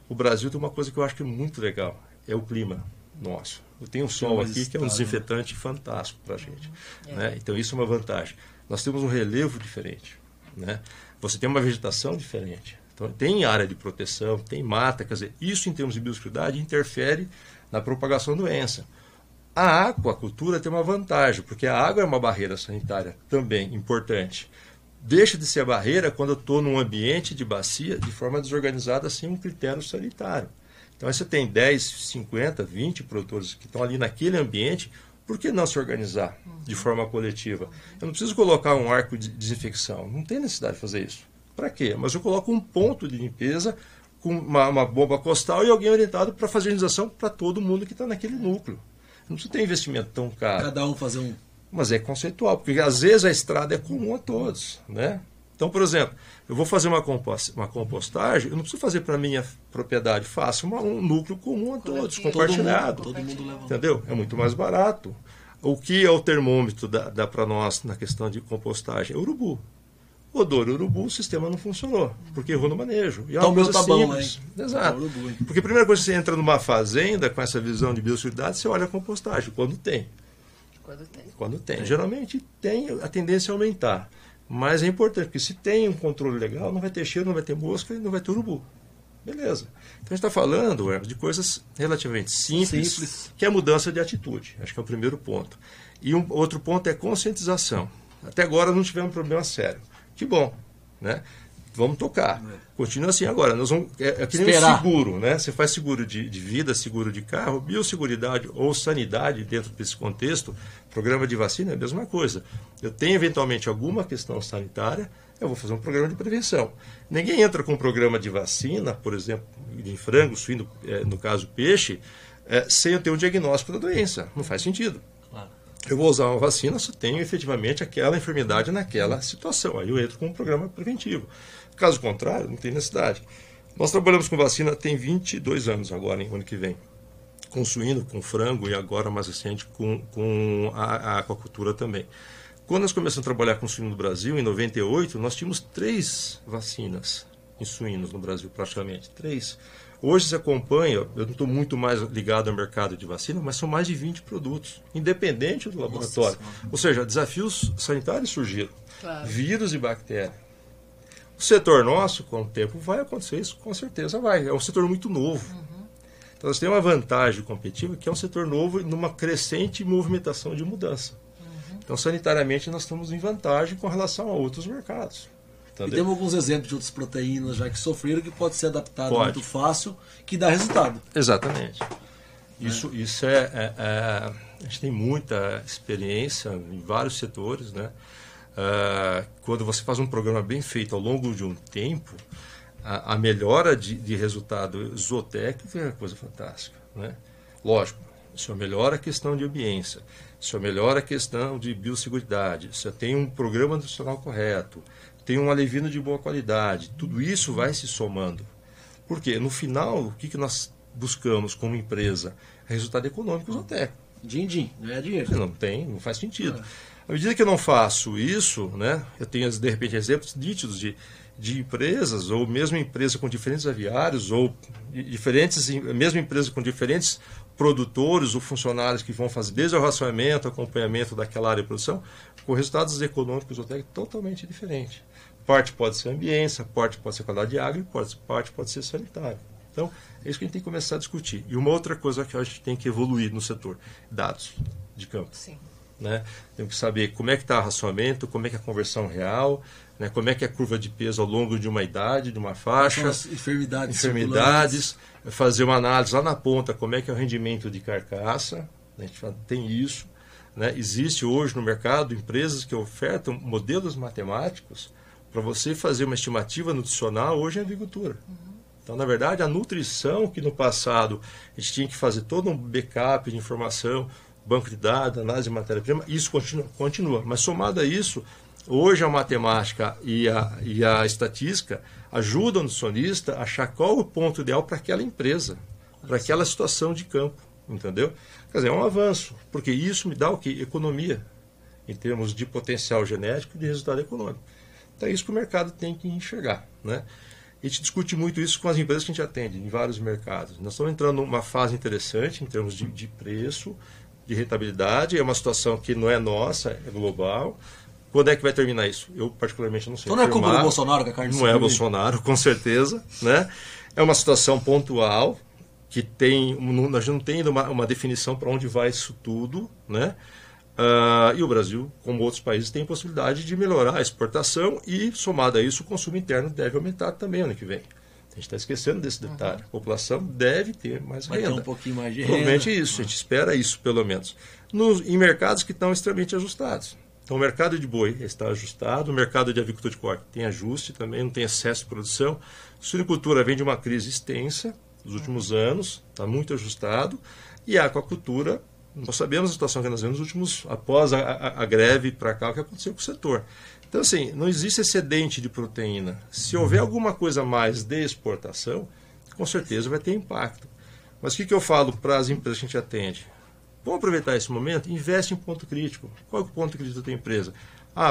o Brasil tem uma coisa que eu acho que é muito legal, é o clima nosso. Eu tenho um sol aqui que é um desinfetante fantástico para a gente. Né? Então isso é uma vantagem. Nós temos um relevo diferente. Né? Você tem uma vegetação diferente. Então, tem área de proteção, tem mata, quer dizer, isso em termos de biosseguridade interfere na propagação da doença. A aquacultura tem uma vantagem, porque a água é uma barreira sanitária também importante. Deixa de ser a barreira quando eu estou num ambiente de bacia de forma desorganizada sem um critério sanitário. Então, aí você tem 10, 50, 20 produtores que estão ali naquele ambiente. Por que não se organizar de forma coletiva? Eu não preciso colocar um arco de desinfecção. Não tem necessidade de fazer isso. Para quê? Mas eu coloco um ponto de limpeza com uma bomba costal e alguém orientado para fazer higienização para todo mundo que está naquele núcleo. Não precisa ter investimento tão caro. Cada um fazer um... Mas é conceitual, porque às vezes a estrada é comum a todos, né? Então, por exemplo, eu vou fazer uma compostagem, eu não preciso fazer para a minha propriedade, faço um núcleo comum a todos, compartilhado. Todo mundo leva. Entendeu? É muito mais barato. O que é o termômetro dá para nós na questão de compostagem? É urubu. Odor urubu, o sistema não funcionou, porque errou no manejo. E é uma coisa simples. Exato. Urubu, porque a primeira coisa que você entra numa fazenda com essa visão de biosseguridade, você olha a compostagem, quando tem. Quando tem. Geralmente tem a tendência a aumentar. Mas é importante, porque se tem um controle legal, não vai ter cheiro, não vai ter mosca e não vai ter urubu. Beleza. Então a gente está falando de coisas relativamente simples, que é a mudança de atitude. Acho que é o primeiro ponto. E outro ponto é conscientização. Até agora não tivemos um problema sério. Que bom, né? vamos tocar. Continua assim. Agora, nós vamos, é que nem um seguro, né? Você faz seguro de vida, seguro de carro, biosseguridade ou sanidade dentro desse contexto, programa de vacina é a mesma coisa. Eu tenho eventualmente alguma questão sanitária, eu vou fazer um programa de prevenção. Ninguém entra com um programa de vacina, por exemplo, de frango, suíno, no caso peixe, sem eu ter um diagnóstico da doença. Não faz sentido. Claro. Eu vou usar uma vacina se eu tenho efetivamente aquela enfermidade naquela situação. Aí eu entro com um programa preventivo. Caso contrário, não tem necessidade. Nós trabalhamos com vacina tem 22 anos agora, em ano que vem. Com suíno, com frango e agora mais recente com a aquacultura também. Quando nós começamos a trabalhar com suíno no Brasil, em 98, nós tínhamos 3 vacinas em suínos no Brasil, praticamente. 3. Hoje se acompanha, eu não estou muito mais ligado ao mercado de vacina, mas são mais de 20 produtos, independente do laboratório. Ou seja, desafios sanitários surgiram. Claro. Vírus e bactéria. O setor nosso, com o tempo, vai acontecer isso, com certeza vai. É um setor muito novo. Então nós temos uma vantagem competitiva, que é um setor novo numa crescente movimentação de mudança. Então, sanitariamente, nós estamos em vantagem com relação a outros mercados. Entendeu? E temos alguns exemplos de outras proteínas já que sofreram, que pode ser adaptado muito fácil, que dá resultado. Exatamente. Isso a gente tem muita experiência em vários setores, né? Quando você faz um programa bem feito ao longo de um tempo, a melhora de resultado zootécnico é uma coisa fantástica, né? Lógico, isso melhora a questão de ambiência, isso melhora a questão de biosseguridade, você tem um programa nutricional correto, tem um alevino de boa qualidade, tudo isso vai se somando. Porque no final, o que nós buscamos como empresa? Resultado econômico zootécnico. Din-din, ganhar dinheiro. Não faz sentido. À medida que eu não faço isso, né, eu tenho de repente exemplos nítidos de empresas, ou mesmo empresa com diferentes aviários, ou mesmo empresa com diferentes produtores ou funcionários que vão fazer desde o racionamento, acompanhamento daquela área de produção, com resultados econômicos ou técnicos totalmente diferentes. Parte pode ser ambiência, parte pode ser qualidade de água e parte pode ser sanitário. Então, é isso que a gente tem que começar a discutir. E uma outra coisa que a gente tem que evoluir no setor, dados de campo. Sim. Né? Temos que saber como é que está o racionamento, como é que é a conversão real, né? Como é que é a curva de peso ao longo de uma idade, de uma faixa, enfermidades, fazer uma análise lá na ponta, como é que é o rendimento de carcaça, né? A gente tem isso, né? Existe hoje no mercado empresas que ofertam modelos matemáticos para você fazer uma estimativa nutricional hoje em avicultura. Então, na verdade, a nutrição que no passado a gente tinha que fazer todo um backup de informação, banco de dados, análise de matéria-prima, isso continua. Mas somado a isso, hoje a matemática e a estatística ajudam o nutricionista a achar qual o ponto ideal para aquela empresa, para aquela situação de campo, entendeu? Quer dizer, é um avanço, porque isso me dá o quê? Economia, em termos de potencial genético e de resultado econômico. Então é isso que o mercado tem que enxergar, né? A gente discute muito isso com as empresas que a gente atende, em vários mercados. Nós estamos entrando numa fase interessante em termos de preço, de rentabilidade, é uma situação que não é nossa, é global. Quando é que vai terminar isso? Eu particularmente não sei. Então não é culpa do Bolsonaro que a carne não é Bolsonaro, com certeza, né? É uma situação pontual, que tem, nós não temos uma definição para onde vai isso tudo, né? E o Brasil, como outros países, tem possibilidade de melhorar a exportação e, somado a isso, o consumo interno deve aumentar também ano que vem. A gente está esquecendo desse detalhe. A população deve ter mais renda. Vai ter um pouquinho mais de renda. Provavelmente isso, a gente espera isso, pelo menos. Em mercados que estão extremamente ajustados. Então, o mercado de boi está ajustado, o mercado de avicultura de corte tem ajuste também, não tem excesso de produção. A suinicultura vem de uma crise extensa nos últimos anos, está muito ajustado. E a aquacultura, nós sabemos a situação que nós vemos nos últimos, após a greve para cá, o que aconteceu com o setor. Então, assim, não existe excedente de proteína. Se houver alguma coisa a mais de exportação, com certeza vai ter impacto. Mas o que eu falo para as empresas que a gente atende? Vamos aproveitar esse momento, investe em ponto crítico. Qual é o ponto crítico da tua empresa?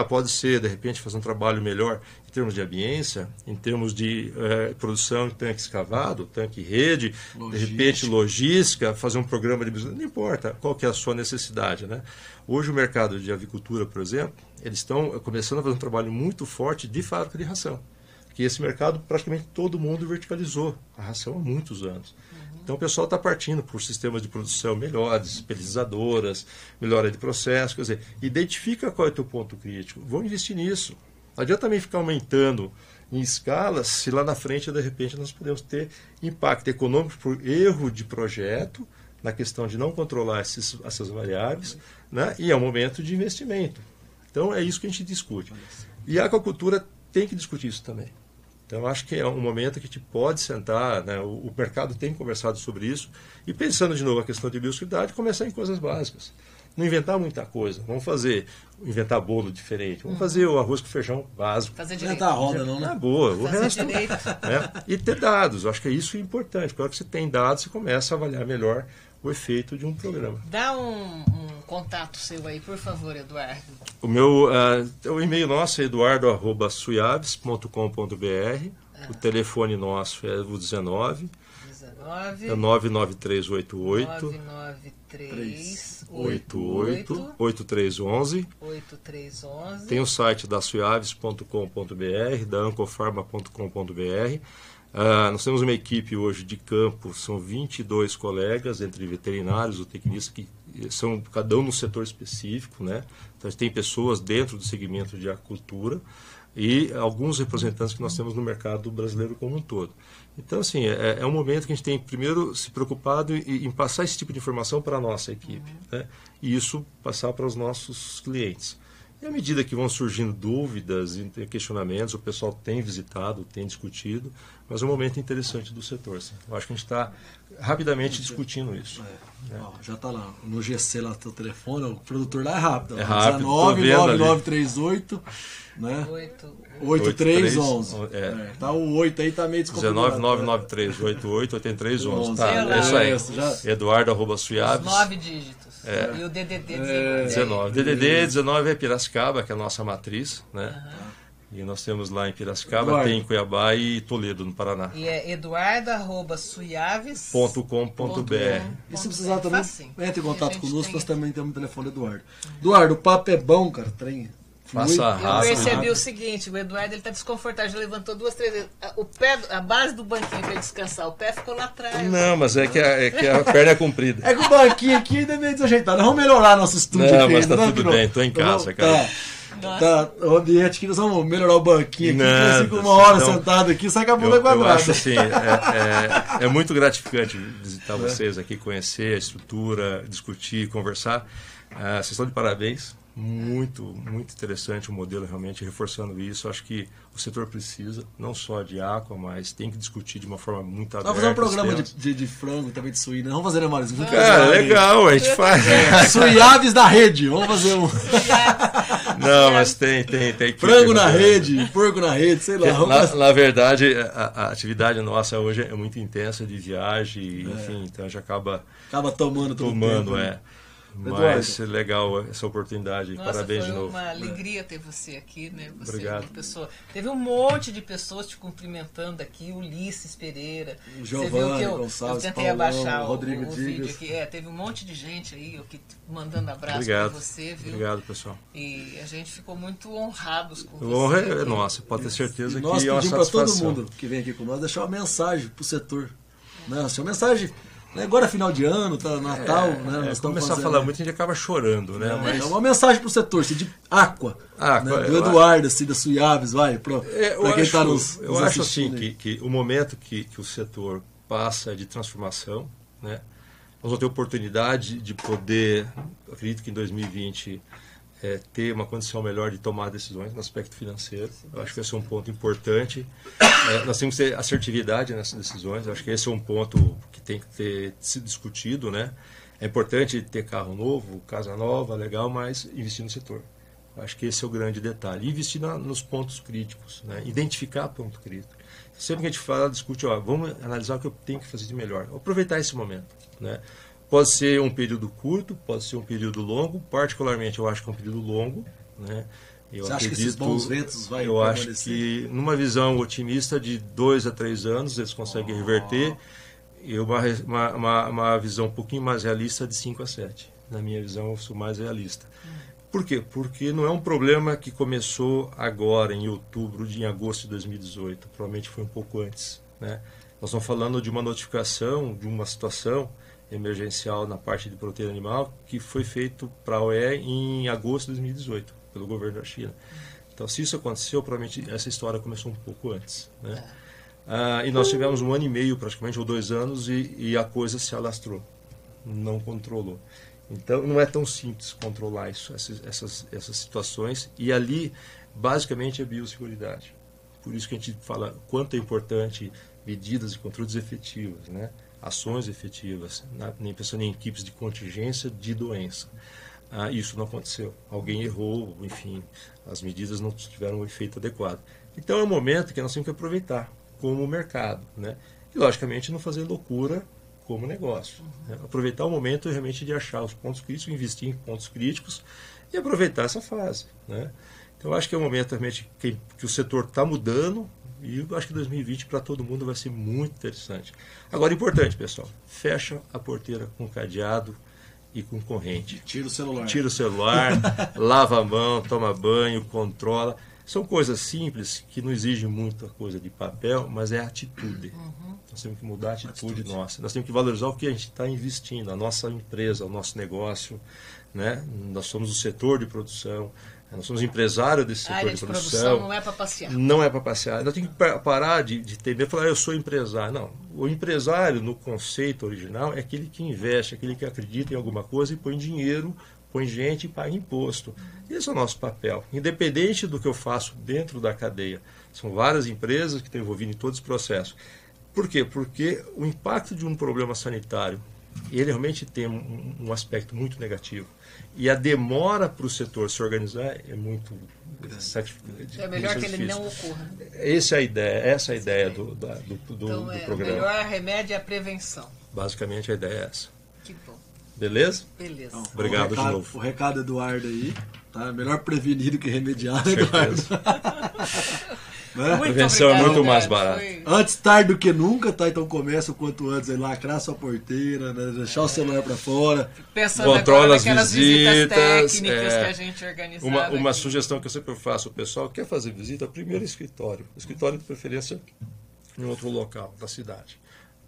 Pode ser, de repente, fazer um trabalho melhor em termos de ambiência, em termos de produção de tanque escavado, tanque rede, de repente logística, fazer um programa de business, não importa qual que é a sua necessidade, né? Hoje o mercado de avicultura, por exemplo, eles estão começando a fazer um trabalho muito forte de fábrica de ração. Porque esse mercado praticamente todo mundo verticalizou a ração há muitos anos. Então o pessoal está partindo por sistemas de produção melhores, pelletizadoras, melhora de processo, quer dizer, identifica qual é o teu ponto crítico, vamos investir nisso. Não adianta também ficar aumentando em escala, se lá na frente, de repente, nós podemos ter impacto econômico por erro de projeto, na questão de não controlar essas variáveis, né? E é um momento de investimento. Então, é isso que a gente discute. E a aquacultura tem que discutir isso também. Então, acho que é um momento que a gente pode sentar, né? O mercado tem conversado sobre isso, e pensando de novo a questão de biosseguridade, começar em coisas básicas. Não inventar muita coisa. Vamos inventar bolo diferente. Vamos fazer o arroz com feijão básico. Fazer direito. Inventar a roda, não, né? É boa. O Fazer resto, direito. né? E ter dados. Eu acho que isso é importante. Quando você tem dados, você começa a avaliar melhor o efeito de um programa. Dá um contato seu aí, por favor, Eduardo. O e-mail nosso é eduardo@suiaves.com.br. O telefone nosso é o 19. É 99388 8311. Tem o site da suiaves.com.br, da ancofarma.com.br. Nós temos uma equipe hoje de campo, são 22 colegas, entre veterinários ou tecnistas, que são cada um no setor específico, né? Então, tem pessoas dentro do segmento de aquicultura e alguns representantes que nós temos no mercado brasileiro como um todo. Então, assim, é um momento que a gente tem, primeiro, se preocupado em passar esse tipo de informação para a nossa equipe, né? E isso passar para os nossos clientes. E à medida que vão surgindo dúvidas e questionamentos, o pessoal tem visitado, tem discutido, mas é um momento interessante do setor. Assim. Eu acho que a gente está rapidamente discutindo isso. Ó, já está lá no GC, lá no teu telefone, o produtor lá é rápido. É rápido, 199938, né? 8311. Tá o 8 aí, tá meio desconfigurado. 199938888311. Tá, é isso aí. Eduardo@suiaves. 9 dígitos. E o DDD 19. DDD 19 é Piracicaba, que é a nossa matriz, né? E nós temos lá em Piracicaba, Eduardo. Tem em Cuiabá e Toledo, no Paraná. E é eduardo@suiaves.com.br. E se precisar também, entre em contato conosco, nós também temos o telefone do Eduardo. Eduardo, o papo é bom, cara, trem. Eu percebi o seguinte, o Eduardo ele tá desconfortável, já levantou 2, 3 vezes. A base do banquinho para ele descansar, o pé ficou lá atrás. Não, mas é que a perna é comprida. É que o banquinho aqui ainda é meio desajeitado. Vamos melhorar nosso estúdio não, aqui. Mas tá tudo bem, tô em casa, cara. Tá, o ambiente aqui, nós vamos melhorar o banquinho aqui, não, fica uma hora então, sentado aqui, sai com a bunda quadrada. Eu acho assim, é muito gratificante visitar vocês aqui, conhecer a estrutura, discutir, conversar. Vocês estão de parabéns. Muito, muito interessante o modelo, realmente, reforçando isso. Acho que o setor precisa, não só de aqua, mas tem que discutir de uma forma muito aberta. Vamos fazer um programa de frango, também de suína. Vamos fazer, né, Maurício? Cara, legal, a gente faz. Suiaves da rede, vamos fazer um. Não, mas tem frango na rede, porco na rede, sei lá. Na verdade, a atividade nossa hoje é muito intensa, de viagem, enfim, então já acaba tomando todo o tempo, né? Mas é legal essa oportunidade. Nossa, parabéns de novo. Foi uma alegria ter você aqui, né? Você Obrigado. Pessoa. Teve um monte de pessoas te cumprimentando aqui, Ulisses Pereira. Giovanni, Gonçalves, eu tentei Paulão, abaixar Rodrigo o vídeo aqui. Teve um monte de gente aí mandando abraço para você, viu? Obrigado, pessoal. E a gente ficou muito honrados com você. Honra é nossa, pode ter certeza que é uma satisfação. Nós pedimos para todo mundo que vem aqui com nós deixar uma mensagem pro setor. Né? Uma mensagem. Agora é final de ano, tá Natal, né? Nós começar a falar muito, a gente acaba chorando, né? Mas é uma mensagem pro setor, assim, de aqua, né? Do Eduardo, assim, da Suiaves, vai, pra quem está nos Eu acho assim que o momento que o setor passa de transformação, né? Nós vamos ter oportunidade de poder, acredito que em 2020, ter uma condição melhor de tomar decisões no aspecto financeiro. Eu acho que esse é um ponto importante. Nós temos que ter assertividade nessas decisões. Eu acho que esse é um ponto que tem que ter sido discutido, né? É importante ter carro novo, casa nova, legal, mas investir no setor. Eu acho que esse é o grande detalhe. E investir nos pontos críticos, né? Identificar ponto crítico. Sempre que a gente fala, discute, vamos analisar o que eu tenho que fazer de melhor. Aproveitar esse momento, né? Pode ser um período curto, pode ser um período longo. Particularmente, eu acho que é um período longo, né? Você acha que esses bons ventos vai Eu acho que, numa visão otimista, de 2 a 3 anos, eles conseguem reverter. E uma visão um pouquinho mais realista, de 5 a 7. Na minha visão, eu sou mais realista. Por quê? Porque não é um problema que começou agora, em agosto de 2018. Provavelmente foi um pouco antes, né? Nós estamos falando de uma notificação, de uma situação emergencial na parte de proteína animal que foi feito para a OE em agosto de 2018, pelo governo da China. Então, se isso aconteceu, provavelmente essa história começou um pouco antes, né? E nós tivemos 1 ano e meio, praticamente, ou 2 anos, e a coisa se alastrou, não controlou. Então, não é tão simples controlar isso, essas situações. E ali, basicamente, é biosseguridade. Por isso que a gente fala quanto é importante medidas de controles efetivas, né? Ações efetivas, nem pensando em equipes de contingência de doença. Isso não aconteceu. Alguém errou, enfim, as medidas não tiveram o efeito adequado. Então, é um momento que nós temos que aproveitar como mercado, né? E, logicamente, não fazer loucura como negócio. Né? Aproveitar o momento realmente de achar os pontos críticos, investir em pontos críticos e aproveitar essa fase, né? Então, eu acho que é um momento realmente que o setor está mudando e eu acho que 2020 para todo mundo vai ser muito interessante. Agora, importante, pessoal, fecha a porteira com cadeado e com corrente. Tira o celular. Tira o celular, lava a mão, toma banho, controla. São coisas simples que não exigem muita coisa de papel, mas é atitude. Nós temos que mudar a atitude nossa. Nós temos que valorizar o que a gente está investindo, a nossa empresa, o nosso negócio, né? Nós somos o setor de produção, nós somos empresários desse setor de produção. Não é para passear. Não é para passear. Nós temos que parar de ter medo e falar, eu sou empresário. Não. O empresário, no conceito original, é aquele que investe, aquele que acredita em alguma coisa e põe dinheiro, põe gente e paga imposto. Esse é o nosso papel. Independente do que eu faço dentro da cadeia. São várias empresas que estão envolvidas em todo esse processo. Por quê? Porque o impacto de um problema sanitário, ele realmente tem um aspecto muito negativo. E a demora para o setor se organizar é muito sacrificante. É melhor que ele não ocorra. Essa é a ideia do então, programa. O melhor remédio é a prevenção. Basicamente a ideia é essa. Que bom. Beleza? Beleza. Então, obrigado de novo. O recado, Eduardo, aí. Tá? Melhor prevenir do que remediar, Eduardo. Né? Prevenção é muito mais barata. Antes tarde do que nunca, tá? Então começa o quanto antes aí, lacrar sua porteira, né? Deixar o celular para fora. Pensando controla as visitas técnicas que a gente organizava. Uma sugestão que eu sempre faço ao pessoal: quer fazer visita? Primeiro escritório. Escritório de preferência em outro local da cidade.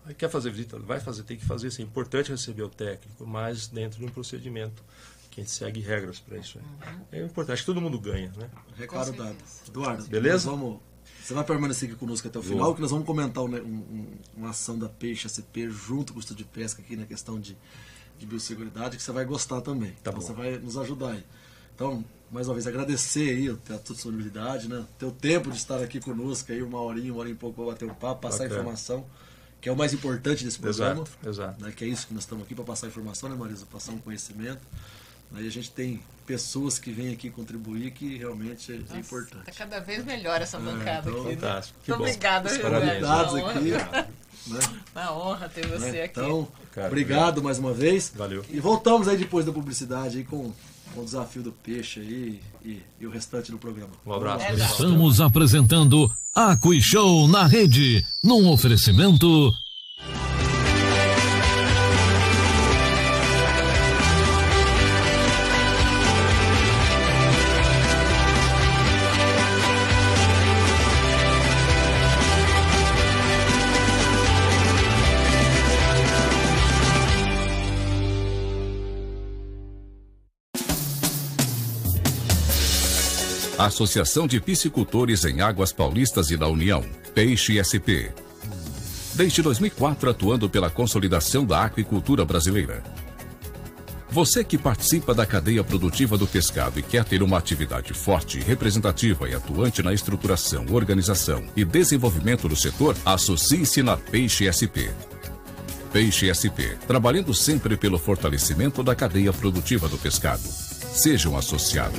Aí quer fazer visita? Vai fazer, tem que fazer. É importante receber o técnico, mas dentro de um procedimento que a gente segue regras para isso aí. É importante, acho que todo mundo ganha, né? Recado dado. Eduardo, beleza? Você vai permanecer aqui conosco até o final, que nós vamos comentar uma ação da Peixe SCP junto com o Estúdio de Pesca aqui na questão de biosseguridade, que você vai gostar também. Tá então bom. Você vai nos ajudar aí. Então, mais uma vez, agradecer aí a tua disponibilidade, né? Teu tempo de estar aqui conosco aí, uma horinha e pouco para bater um papo, passar informação, que é o mais importante desse programa. Exato. Né? Que é isso que nós estamos aqui para passar informação, né, Marisa? Passar um conhecimento. Aí a gente tem pessoas que vêm aqui contribuir que realmente é importante. Está cada vez melhor essa bancada aqui. Fantástico. Muito obrigada, convidados aqui. Né? Uma honra ter você aqui. Então, obrigado mais uma vez. Valeu. E voltamos aí depois da publicidade aí com o desafio do peixe aí e o restante do programa. Um abraço. Estamos apresentando AquaShow na Rede, num oferecimento... Associação de Piscicultores em Águas Paulistas e da União, Peixe SP. Desde 2004 atuando pela consolidação da aquicultura brasileira. Você que participa da cadeia produtiva do pescado e quer ter uma atividade forte, representativa e atuante na estruturação, organização e desenvolvimento do setor, associe-se na Peixe SP. Peixe SP, trabalhando sempre pelo fortalecimento da cadeia produtiva do pescado. Seja um associado.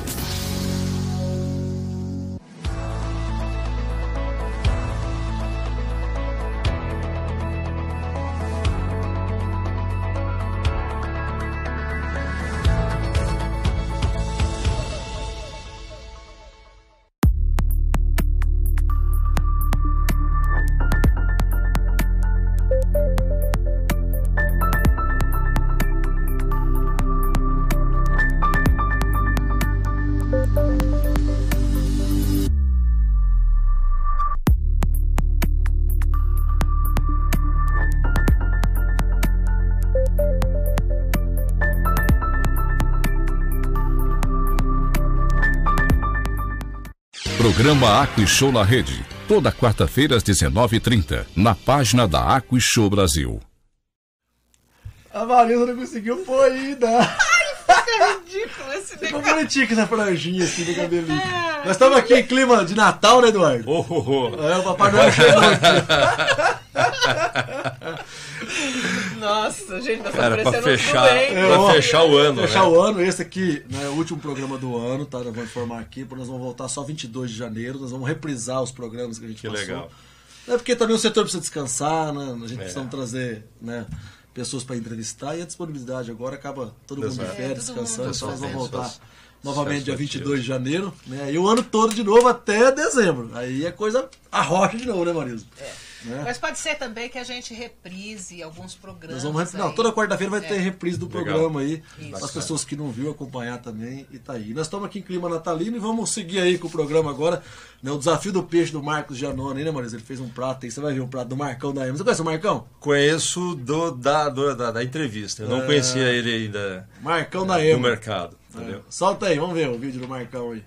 Programa AquaShow na Rede, toda quarta-feira às 19h30, na página da AquaShow Brasil. A Marisa não conseguiu pôr ainda. É ridículo esse negócio. Ficou bonitinho com essa franjinha assim do cabelinho. Nós estamos aqui em clima de Natal, né, Eduardo? É, o Papai Noel chegou aqui. Nossa, gente, nós Cara, estamos pra fechar o ano, fechar né? o ano, esse aqui é o último programa do ano, tá? Nós vamos informar aqui, porque nós vamos voltar só 22 de janeiro, nós vamos reprisar os programas que a gente passou. Legal. É porque também o setor precisa descansar, né? A gente precisa trazer, né, pessoas para entrevistar e a disponibilidade agora acaba todo mundo de férias, descansando, então nós vamos voltar novamente dia 22 de janeiro, né? E o ano todo de novo até dezembro. Aí é coisa arrocha de novo, né, Marisa? Né? Mas pode ser também que a gente reprise alguns programas. Não, toda quarta-feira vai ter reprise do programa aí. Isso. As pessoas que não viram acompanhar também e tá aí. Nós estamos aqui em clima natalino e vamos seguir aí com o programa agora. Né, o desafio do peixe do Marcos Giannone, né, Marisa? Ele fez um prato aí. Você vai ver um prato do Marcão da EMA. Você conhece o Marcão? Conheço da entrevista. Eu não conhecia ele ainda. Marcão da EMA. No mercado. Entendeu? Solta aí, vamos ver o vídeo do Marcão aí.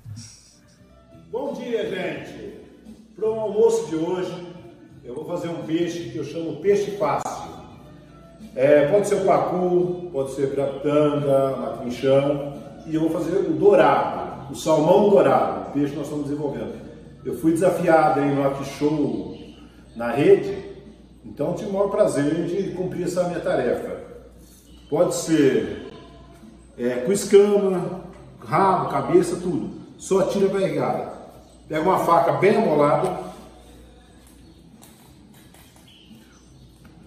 Bom dia, gente. Para o almoço de hoje, eu vou fazer um peixe que eu chamo peixe fácil. Pode ser o pacu, pode ser piratanga, maquinchão. E eu vou fazer o dourado, o salmão dourado, o peixe que nós estamos desenvolvendo. Eu fui desafiado aí no AquaShow na rede, então tive o maior prazer de cumprir essa minha tarefa. Pode ser com escama, rabo, cabeça, tudo. Só tira a barrigada. Pega uma faca bem amolada,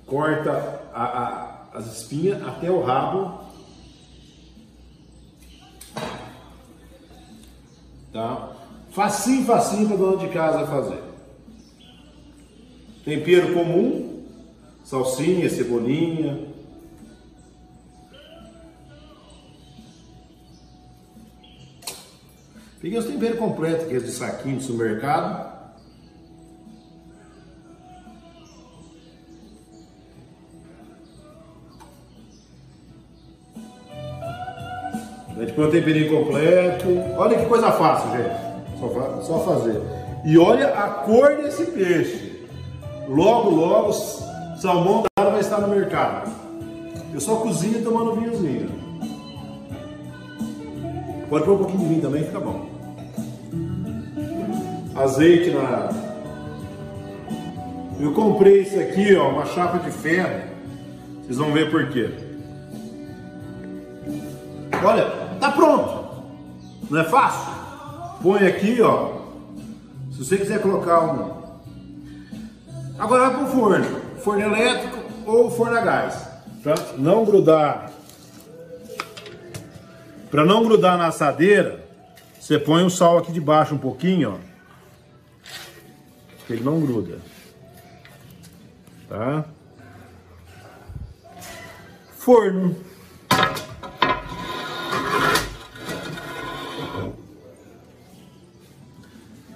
corta as espinhas até o rabo, tá? Facinho para dona de casa fazer. Tempero comum, salsinha, cebolinha. Peguei os temperos completos, que é de saquinho do supermercado. Depois o temperinho completo. Olha que coisa fácil, gente. Só fazer. E olha a cor desse peixe. Logo, salmão da vai estar no mercado. Eu só cozinho tomando vinhozinho. Pode pôr um pouquinho de vinho também, fica bom. Azeite na... Eu comprei isso aqui, ó, uma chapa de ferro. Vocês vão ver por quê. Olha, tá pronto. Não é fácil? Põe aqui, ó. Se você quiser colocar um... Agora vai pro forno. Forno elétrico ou forno a gás. Pra não grudar. Pra não grudar na assadeira, você põe o sal aqui de baixo um pouquinho, ó. Que ele não gruda. Tá? Forno.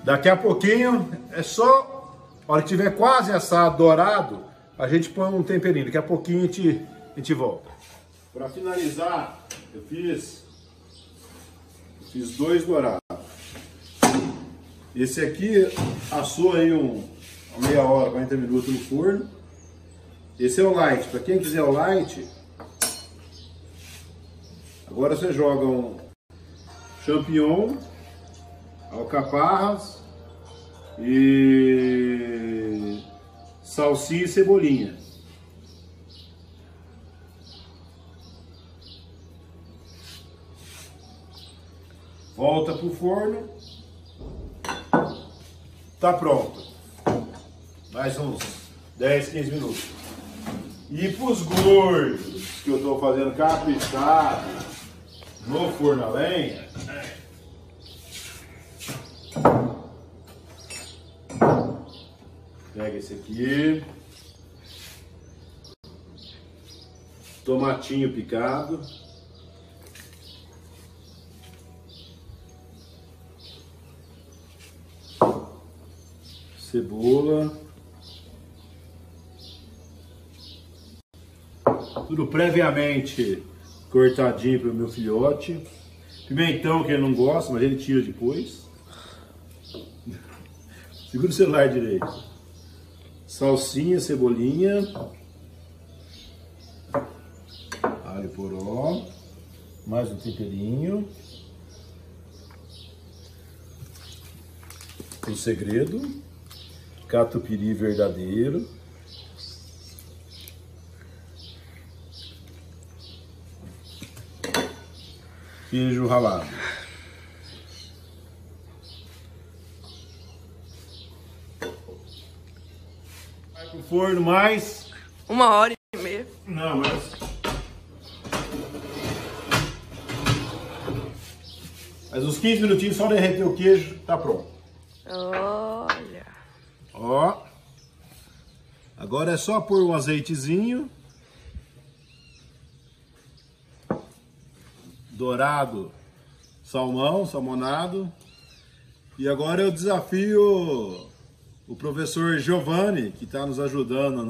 Daqui a pouquinho é só, a hora que tiver quase assado, dourado, a gente põe um temperinho. Daqui a pouquinho a gente volta. Para finalizar, eu fiz 2 dourados. Esse aqui assou aí uma meia hora, 40 minutos no forno. Esse é o light. Para quem quiser o light, agora você joga um champignon, alcaparras e salsinha e cebolinha. Volta pro forno. Tá pronto. Mais uns 10, 15 minutos. E pros gordos que eu tô fazendo caprichado no forno a lenha, pega esse aqui, tomatinho picado, cebola, tudo previamente cortadinho para o meu filhote, pimentão que ele não gosta, mas ele tira depois. Segura o celular direito. Salsinha, cebolinha. Alho poró. Mais um temperinho. O segredo. Catupiry verdadeiro. Queijo ralado. Vai pro forno mais 1h30. Não, mas uns 15 minutinhos, só derreter o queijo, tá pronto. Olha. Ó. Agora é só pôr um azeitezinho. Dourado, salmonado. E agora eu desafio o professor Giovanni, que está nos ajudando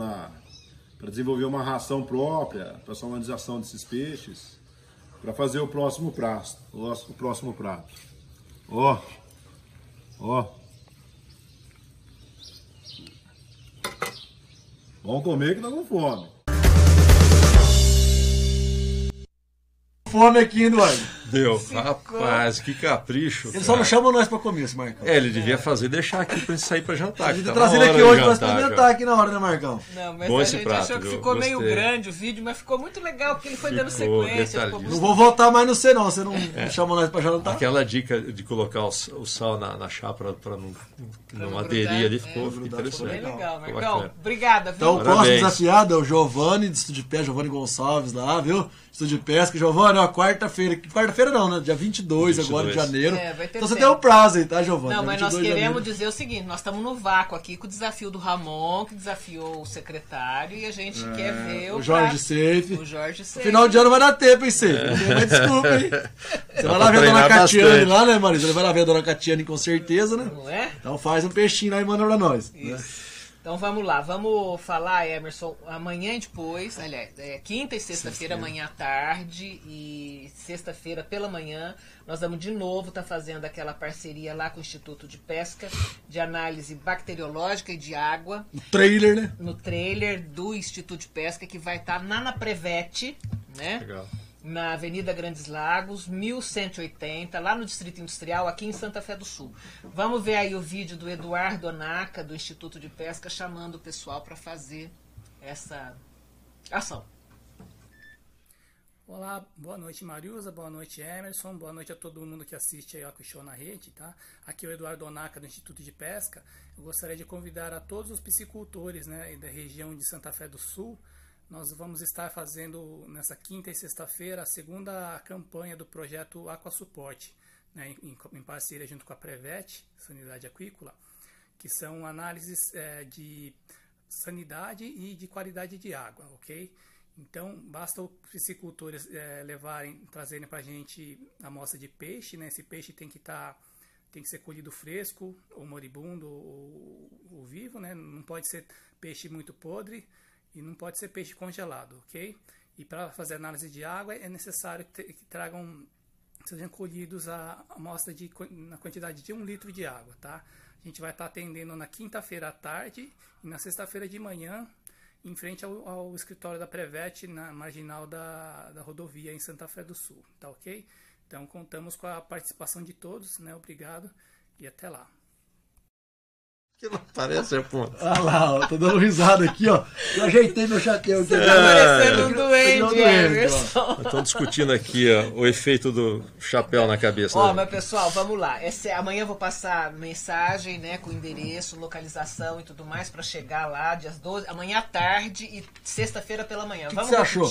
para desenvolver uma ração própria, para a salmonização desses peixes, para fazer o próximo prato. Ó. Vamos comer que tá com fome. Fome aqui, Eduardo. Deu, rapaz, que capricho. Ele só não chama nós pra comer, esse Marcão. Ele devia fazer deixar aqui pra gente sair pra jantar. A gente trazer ele aqui hoje pra experimentar aqui na hora, né, Marcão? Não, mas bom a esse gente prato, achou que viu? ficou Gostei. meio grande o vídeo, mas ficou muito legal, porque ele foi dando sequência. Não vou voltar mais no C, não. Você não chama nós pra jantar? Aquela dica de colocar o sal na chapa pra não aderir ali ficou interessante. Ficou bem legal, Ficou Marcão. bacana. Obrigada, viu? Então o próximo desafiado é o Giovanni, do Estúdio de Pesca, Giovanni Gonçalves lá, viu? Estúdio de Pesca, Giovanni, ó, quarta-feira não, né? Dia 22 agora de janeiro. Vai ter então você tempo. tem um prazo aí, tá, Giovanni? Não, Dia mas nós 22 de queremos janeiro. dizer o seguinte, nós estamos no vácuo aqui com o desafio do Ramon, que desafiou o secretário, e a gente quer ver o Jorge Safe. O Jorge Safe. Final de ano vai dar tempo, hein, Safe? Não tem mais desculpa, hein? Você vai lá ver a dona Catiane lá, né, Marisa? Você vai lá ver a dona Catiane com certeza, né? Não é? Então faz um peixinho lá e manda pra nós. Isso. Né? Então vamos lá, vamos falar, Emerson, amanhã e depois, aliás, quinta e sexta-feira, amanhã à tarde e sexta-feira pela manhã, nós vamos de novo estar fazendo aquela parceria lá com o Instituto de Pesca, de análise bacteriológica e de água. No trailer, né? No trailer do Instituto de Pesca, que vai estar na Prevete, né? Legal. Na Avenida Grandes Lagos, 1180, lá no Distrito Industrial, aqui em Santa Fé do Sul. Vamos ver aí o vídeo do Eduardo Onaca, do Instituto de Pesca, chamando o pessoal para fazer essa ação. Olá, boa noite Marilza, boa noite Emerson, boa noite a todo mundo que assiste aí ao Aquishow na rede, tá? Aqui é o Eduardo Onaca do Instituto de Pesca. Eu gostaria de convidar a todos os piscicultores, né, da região de Santa Fé do Sul. Nós vamos estar fazendo nessa quinta e sexta-feira a segunda campanha do projeto Aquasuporte, né, em parceria junto com a Prevete, Sanidade Aquícola, que são análises de sanidade e de qualidade de água, ok? Então, basta os piscicultores trazerem para a gente a amostra de peixe, né? Esse peixe tem que ser colhido fresco, ou moribundo, ou vivo, né? Não pode ser peixe muito podre, e não pode ser peixe congelado, ok? E para fazer análise de água é necessário que sejam colhidos a amostra na quantidade de 1 litro de água, tá? A gente vai estar atendendo na quinta-feira à tarde e na sexta-feira de manhã, em frente ao escritório da Prevete, na marginal da rodovia em Santa Fé do Sul, tá ok? Então contamos com a participação de todos, né? Obrigado e até lá. Que não parece, ponto. Ah lá, ó, tô dando risada aqui, ó. Eu ajeitei meu chapéu aqui. Tá parecendo um duende, Emerson. Estão discutindo aqui ó, o efeito do chapéu na cabeça. Ó, mas pessoal, vamos lá. Amanhã eu vou passar mensagem, né, com endereço, localização e tudo mais para chegar lá, dias 12, amanhã à tarde e sexta-feira pela manhã. O que você achou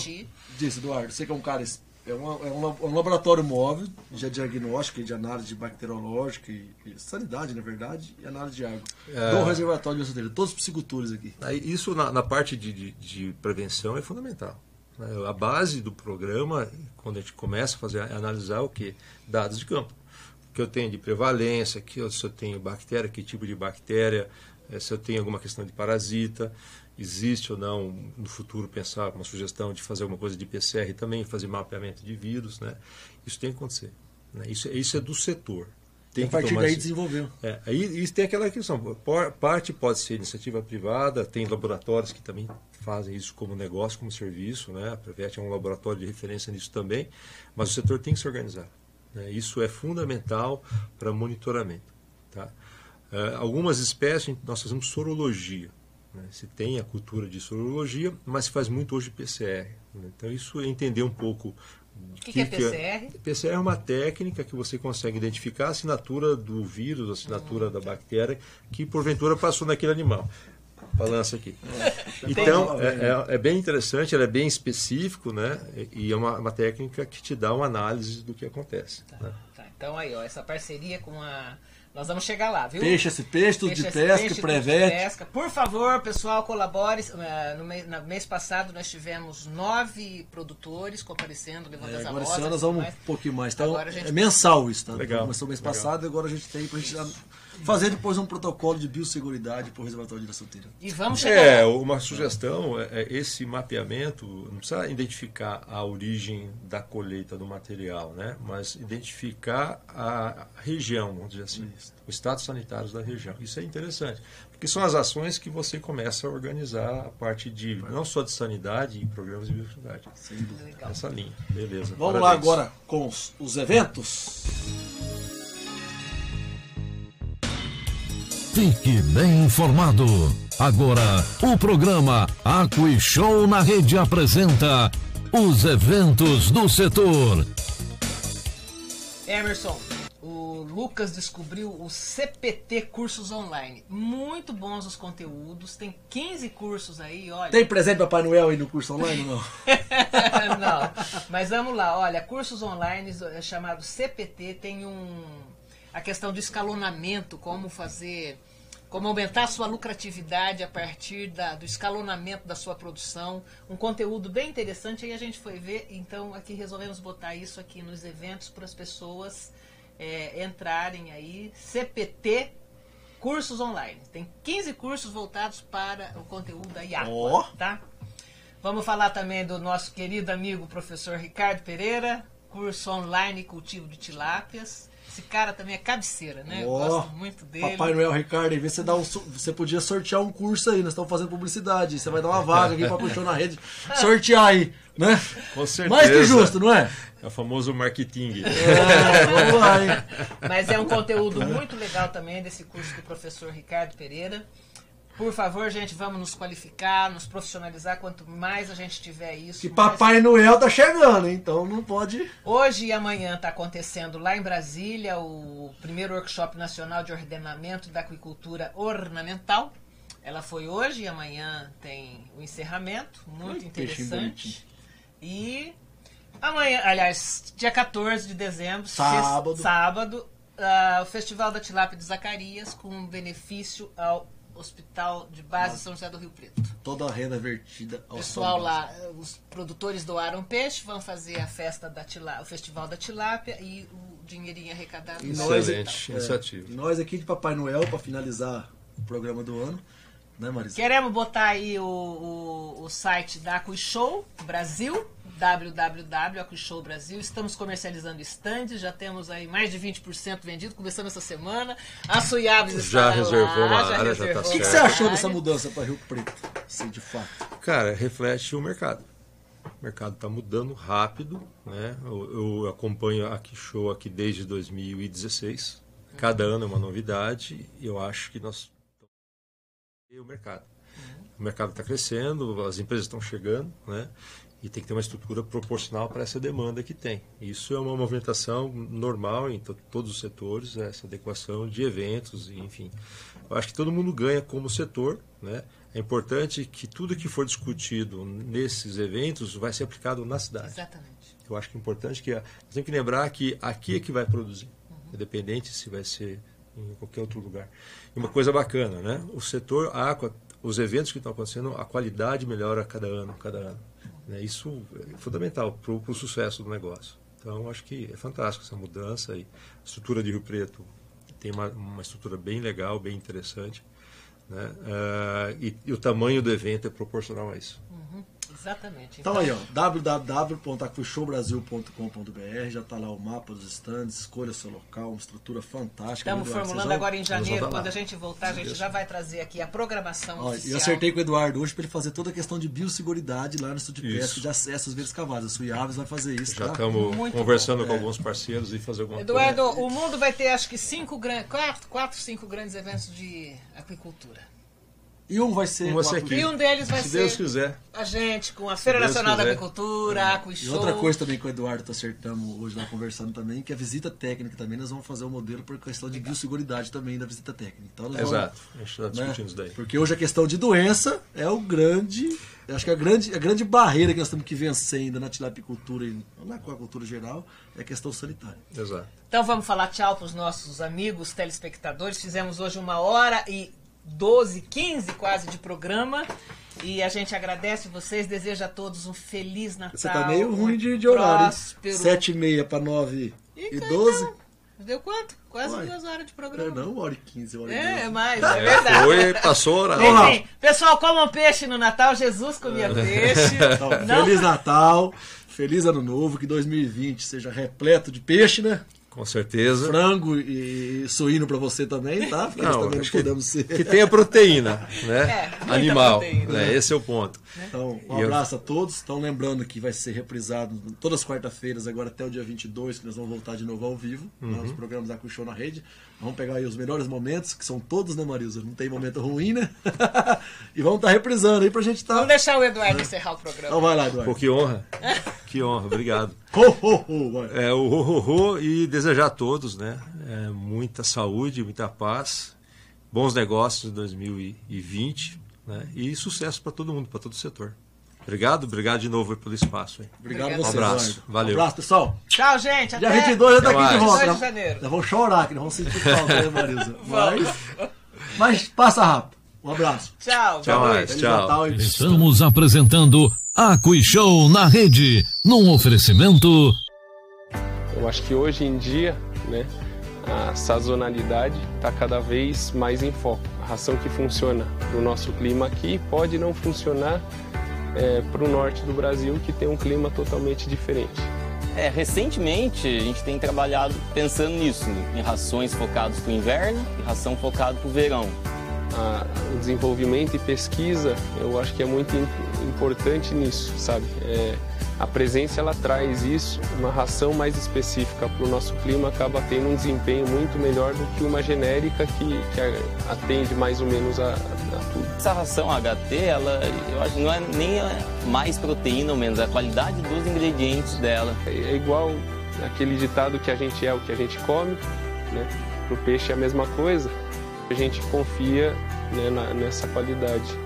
disso, Eduardo? Você que é um cara... É um laboratório móvel de diagnóstico e de análise bacteriológica e sanidade, na verdade, e análise de água. Do reservatório de dele, todos os piscicultores aqui. Isso na parte de prevenção é fundamental. A base do programa, quando a gente começa a fazer, analisar o quê? Dados de campo. O que eu tenho de prevalência, se eu tenho bactéria, que tipo de bactéria, se eu tenho alguma questão de parasita, existe ou não no futuro pensar uma sugestão de fazer alguma coisa de PCR também, fazer mapeamento de vírus, né? Isso tem que acontecer, né? Isso é do setor. tem a que partir tomar daí desenvolveu. Aí isso tem aquela questão. Parte pode ser iniciativa privada, tem laboratórios que também fazem isso como negócio, como serviço, né? A Prevett é um laboratório de referência nisso também, mas o setor tem que se organizar, né? Isso é fundamental para monitoramento, tá? Algumas espécies nós fazemos sorologia, né? Se tem a cultura de sorologia, mas se faz muito hoje PCR, né? Então isso é entender um pouco. O que é PCR? PCR é uma técnica que você consegue identificar a assinatura do vírus, a assinatura da bactéria que porventura passou naquele animal. Balança aqui. Então, é bem interessante, ela é bem específico, né? E é uma técnica que te dá uma análise do que acontece. Né? Então aí, ó, essa parceria com a... Nós vamos chegar lá, viu? Peixe esse peixe, tudo de pesca, Prevett. Por favor, pessoal, colabore. No mês passado nós tivemos 9 produtores comparecendo, levando as amostras. amostras. Agora esse ano nós vamos um pouquinho mais. Então, gente... é mensal isso, tá? Legal. Começou o mês passado e agora a gente tem pra gente fazer depois um protocolo de biosseguridade para o reservatório de Iraçuateira. E vamos chegar lá. Uma sugestão é esse mapeamento, não precisa identificar a origem da colheita do material, né? Mas identificar a região, vamos dizer assim, os status sanitários da região. Isso é interessante, porque são as ações que você começa a organizar a parte de, não só de sanidade e programas de biosseguridade. Essa linha, beleza. Vamos lá agora com os eventos. Fique bem informado. Agora, o programa AquaShow na Rede apresenta os eventos do setor. Emerson, o Lucas descobriu o CPT Cursos Online. Muito bons os conteúdos, tem 15 cursos aí, olha. Tem presente Papai Noel aí no curso online ou não? Não, mas vamos lá, olha, cursos online chamado CPT, tem a questão do escalonamento, como aumentar a sua lucratividade a partir do escalonamento da sua produção, um conteúdo bem interessante, aí a gente foi ver, então aqui resolvemos botar isso aqui nos eventos para as pessoas entrarem aí, CPT Cursos Online, tem 15 cursos voltados para o conteúdo da Aqua, tá? Vamos falar também do nosso querido amigo professor Ricardo Pereira, curso online cultivo de tilápias. Esse cara também é cabeceira, né? Eu gosto muito dele. Papai Noel, Ricardo, em vez de você podia sortear um curso aí, nós estamos fazendo publicidade. Você vai dar uma vaga aqui para puxar na rede, sortear aí, né? Com certeza. Mais que justo, não é? É o famoso marketing. Vamos lá, hein? Mas é um conteúdo muito legal também desse curso do professor Ricardo Pereira. Por favor, gente, vamos nos qualificar, nos profissionalizar. Quanto mais a gente tiver isso... Que Papai Noel tá chegando, hein? Então não pode... Hoje e amanhã está acontecendo lá em Brasília o primeiro workshop nacional de ordenamento da aquicultura ornamental. Ela foi hoje e amanhã tem o encerramento, muito interessante. E amanhã, aliás, dia 14 de dezembro, sábado, o Festival da Tilápia de Zacarias, com benefício ao Hospital de Base São José do Rio Preto. Toda a renda vertida ao pessoal lá, os produtores doaram peixe, vão fazer a festa o Festival da Tilápia e o dinheirinho arrecadado. Excelente iniciativa. Nós aqui de Papai Noel, para finalizar o programa do ano, né, Marisa? Queremos botar aí o site da AquaShow Brasil, www.AquaShow Brasil. Estamos comercializando estandes, já temos aí mais de 20% vendido, começando essa semana. A Suiabes já reservou uma área, já tá certo. O que você achou dessa mudança para Rio Preto, assim, de fato? Cara, reflete o mercado. O mercado está mudando rápido, né? Eu acompanho a AquaShow aqui desde 2016. Cada ano é uma novidade e eu acho que nós o mercado. O mercado está crescendo, as empresas estão chegando, né? E tem que ter uma estrutura proporcional para essa demanda que tem. Isso é uma movimentação normal em todos os setores, essa adequação de eventos, enfim. Eu acho que todo mundo ganha como setor, né? É importante que tudo que for discutido nesses eventos vai ser aplicado na cidade. Exatamente. Eu acho que é importante que tem que lembrar que aqui é que vai produzir, independente se vai ser em qualquer outro lugar. E uma coisa bacana, né? O setor aqua, os eventos que estão acontecendo, a qualidade melhora cada ano. Né? Isso é fundamental para o sucesso do negócio. Então, acho que é fantástico essa mudança. E a estrutura de Rio Preto tem uma estrutura bem legal, bem interessante. Né? E o tamanho do evento é proporcional a isso. Exatamente. Então aí, ó, www.aquishowbrasil.com.br, já tá lá o mapa dos stands, escolha seu local, uma estrutura fantástica. Estamos formulando agora em janeiro, quando a gente voltar, a gente já vai trazer aqui a programação oficial. Eu acertei com o Eduardo hoje para ele fazer toda a questão de biosseguridade lá no Estúdio de Pesca de acesso às Verdes Cavadas. A Suiaves vai fazer isso, já estamos conversando com alguns parceiros e fazer alguma coisa. Eduardo, o mundo vai ter acho que 5 grandes eventos de aquicultura. E um vai ser aqui. E um deles vai ser, se Deus quiser, a gente, com a Feira Nacional da Agricultura, AquiShow. E outra coisa também que o Eduardo acertamos hoje lá conversando também, que a visita técnica também, nós vamos fazer o modelo por questão de biosseguridade também da visita técnica. Então, nós exato, a gente está discutindo isso daí. Porque hoje a questão de doença é o grande, acho que a grande barreira que nós temos que vencer ainda na tilapicultura e na aquacultura geral é a questão sanitária. Exato. Então vamos falar tchau para os nossos amigos telespectadores. Fizemos hoje 1h12, 15 quase de programa. E a gente agradece vocês, deseja a todos um Feliz Natal. Você tá meio ruim de horário, próspero. 7h30 para 9h12. Deu quanto? Quase 2 horas de programa. Não, 1h15, 1h12. É mais, é verdade. Passou horário. Enfim, pessoal, comam peixe no Natal. Jesus comia peixe. Então, Feliz Natal, feliz Ano Novo, que 2020 seja repleto de peixe, né? Com certeza. Frango e suíno para você também, tá? Porque nós também não podemos ser. Que tenha proteína, né? Animal. Proteína. Né? Esse é o ponto. Então, um abraço a todos. Estão lembrando que vai ser reprisado todas as quarta-feiras, agora até o dia 22, que nós vamos voltar de novo ao vivo, nos programas da AquiShow na rede. Vamos pegar aí os melhores momentos, que são todos, né, Marilza? Não tem momento ruim, né? E vamos estar reprisando aí pra gente estar. Vamos deixar o Eduardo encerrar o programa. Então vai lá, Eduardo. Pô, que honra. Que honra, obrigado. Vai. O ho e desejar a todos, né? Muita saúde, muita paz, bons negócios em 2020, né? E sucesso para todo mundo, para todo o setor. Obrigado de novo pelo espaço. Hein? Obrigado a você. Um abraço. Eduardo. Valeu. Um abraço, pessoal. Tchau, gente. Dia 22 até daqui de volta. 22 de janeiro. Nós vamos chorar, que nós vamos sentir falta, né, Marilza? Mas passa rápido. Um abraço. Tchau. Tchau. Feliz Natal e... Estamos apresentando AquiShow na rede, num oferecimento. Eu acho que hoje em dia, né, a sazonalidade está cada vez mais em foco. A ração que funciona para o nosso clima aqui pode não funcionar para o norte do Brasil, que tem um clima totalmente diferente. Recentemente a gente tem trabalhado pensando nisso, em rações focadas para o inverno e ração focada para o verão. O desenvolvimento e pesquisa, eu acho que é muito importante nisso, sabe? A presença, ela traz isso, uma ração mais específica para o nosso clima acaba tendo um desempenho muito melhor do que uma genérica que atende mais ou menos a tudo. Essa ração HT, eu acho que não é nem mais proteína ou menos, é a qualidade dos ingredientes dela. É igual aquele ditado que a gente é o que a gente come, né? Para o peixe é a mesma coisa, a gente confia, né, nessa qualidade.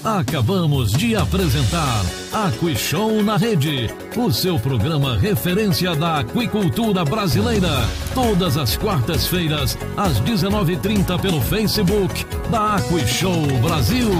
Acabamos de apresentar AquiShow na rede, o seu programa referência da aquicultura brasileira. Todas as quartas-feiras, às 19h30 pelo Facebook da AquiShow Brasil.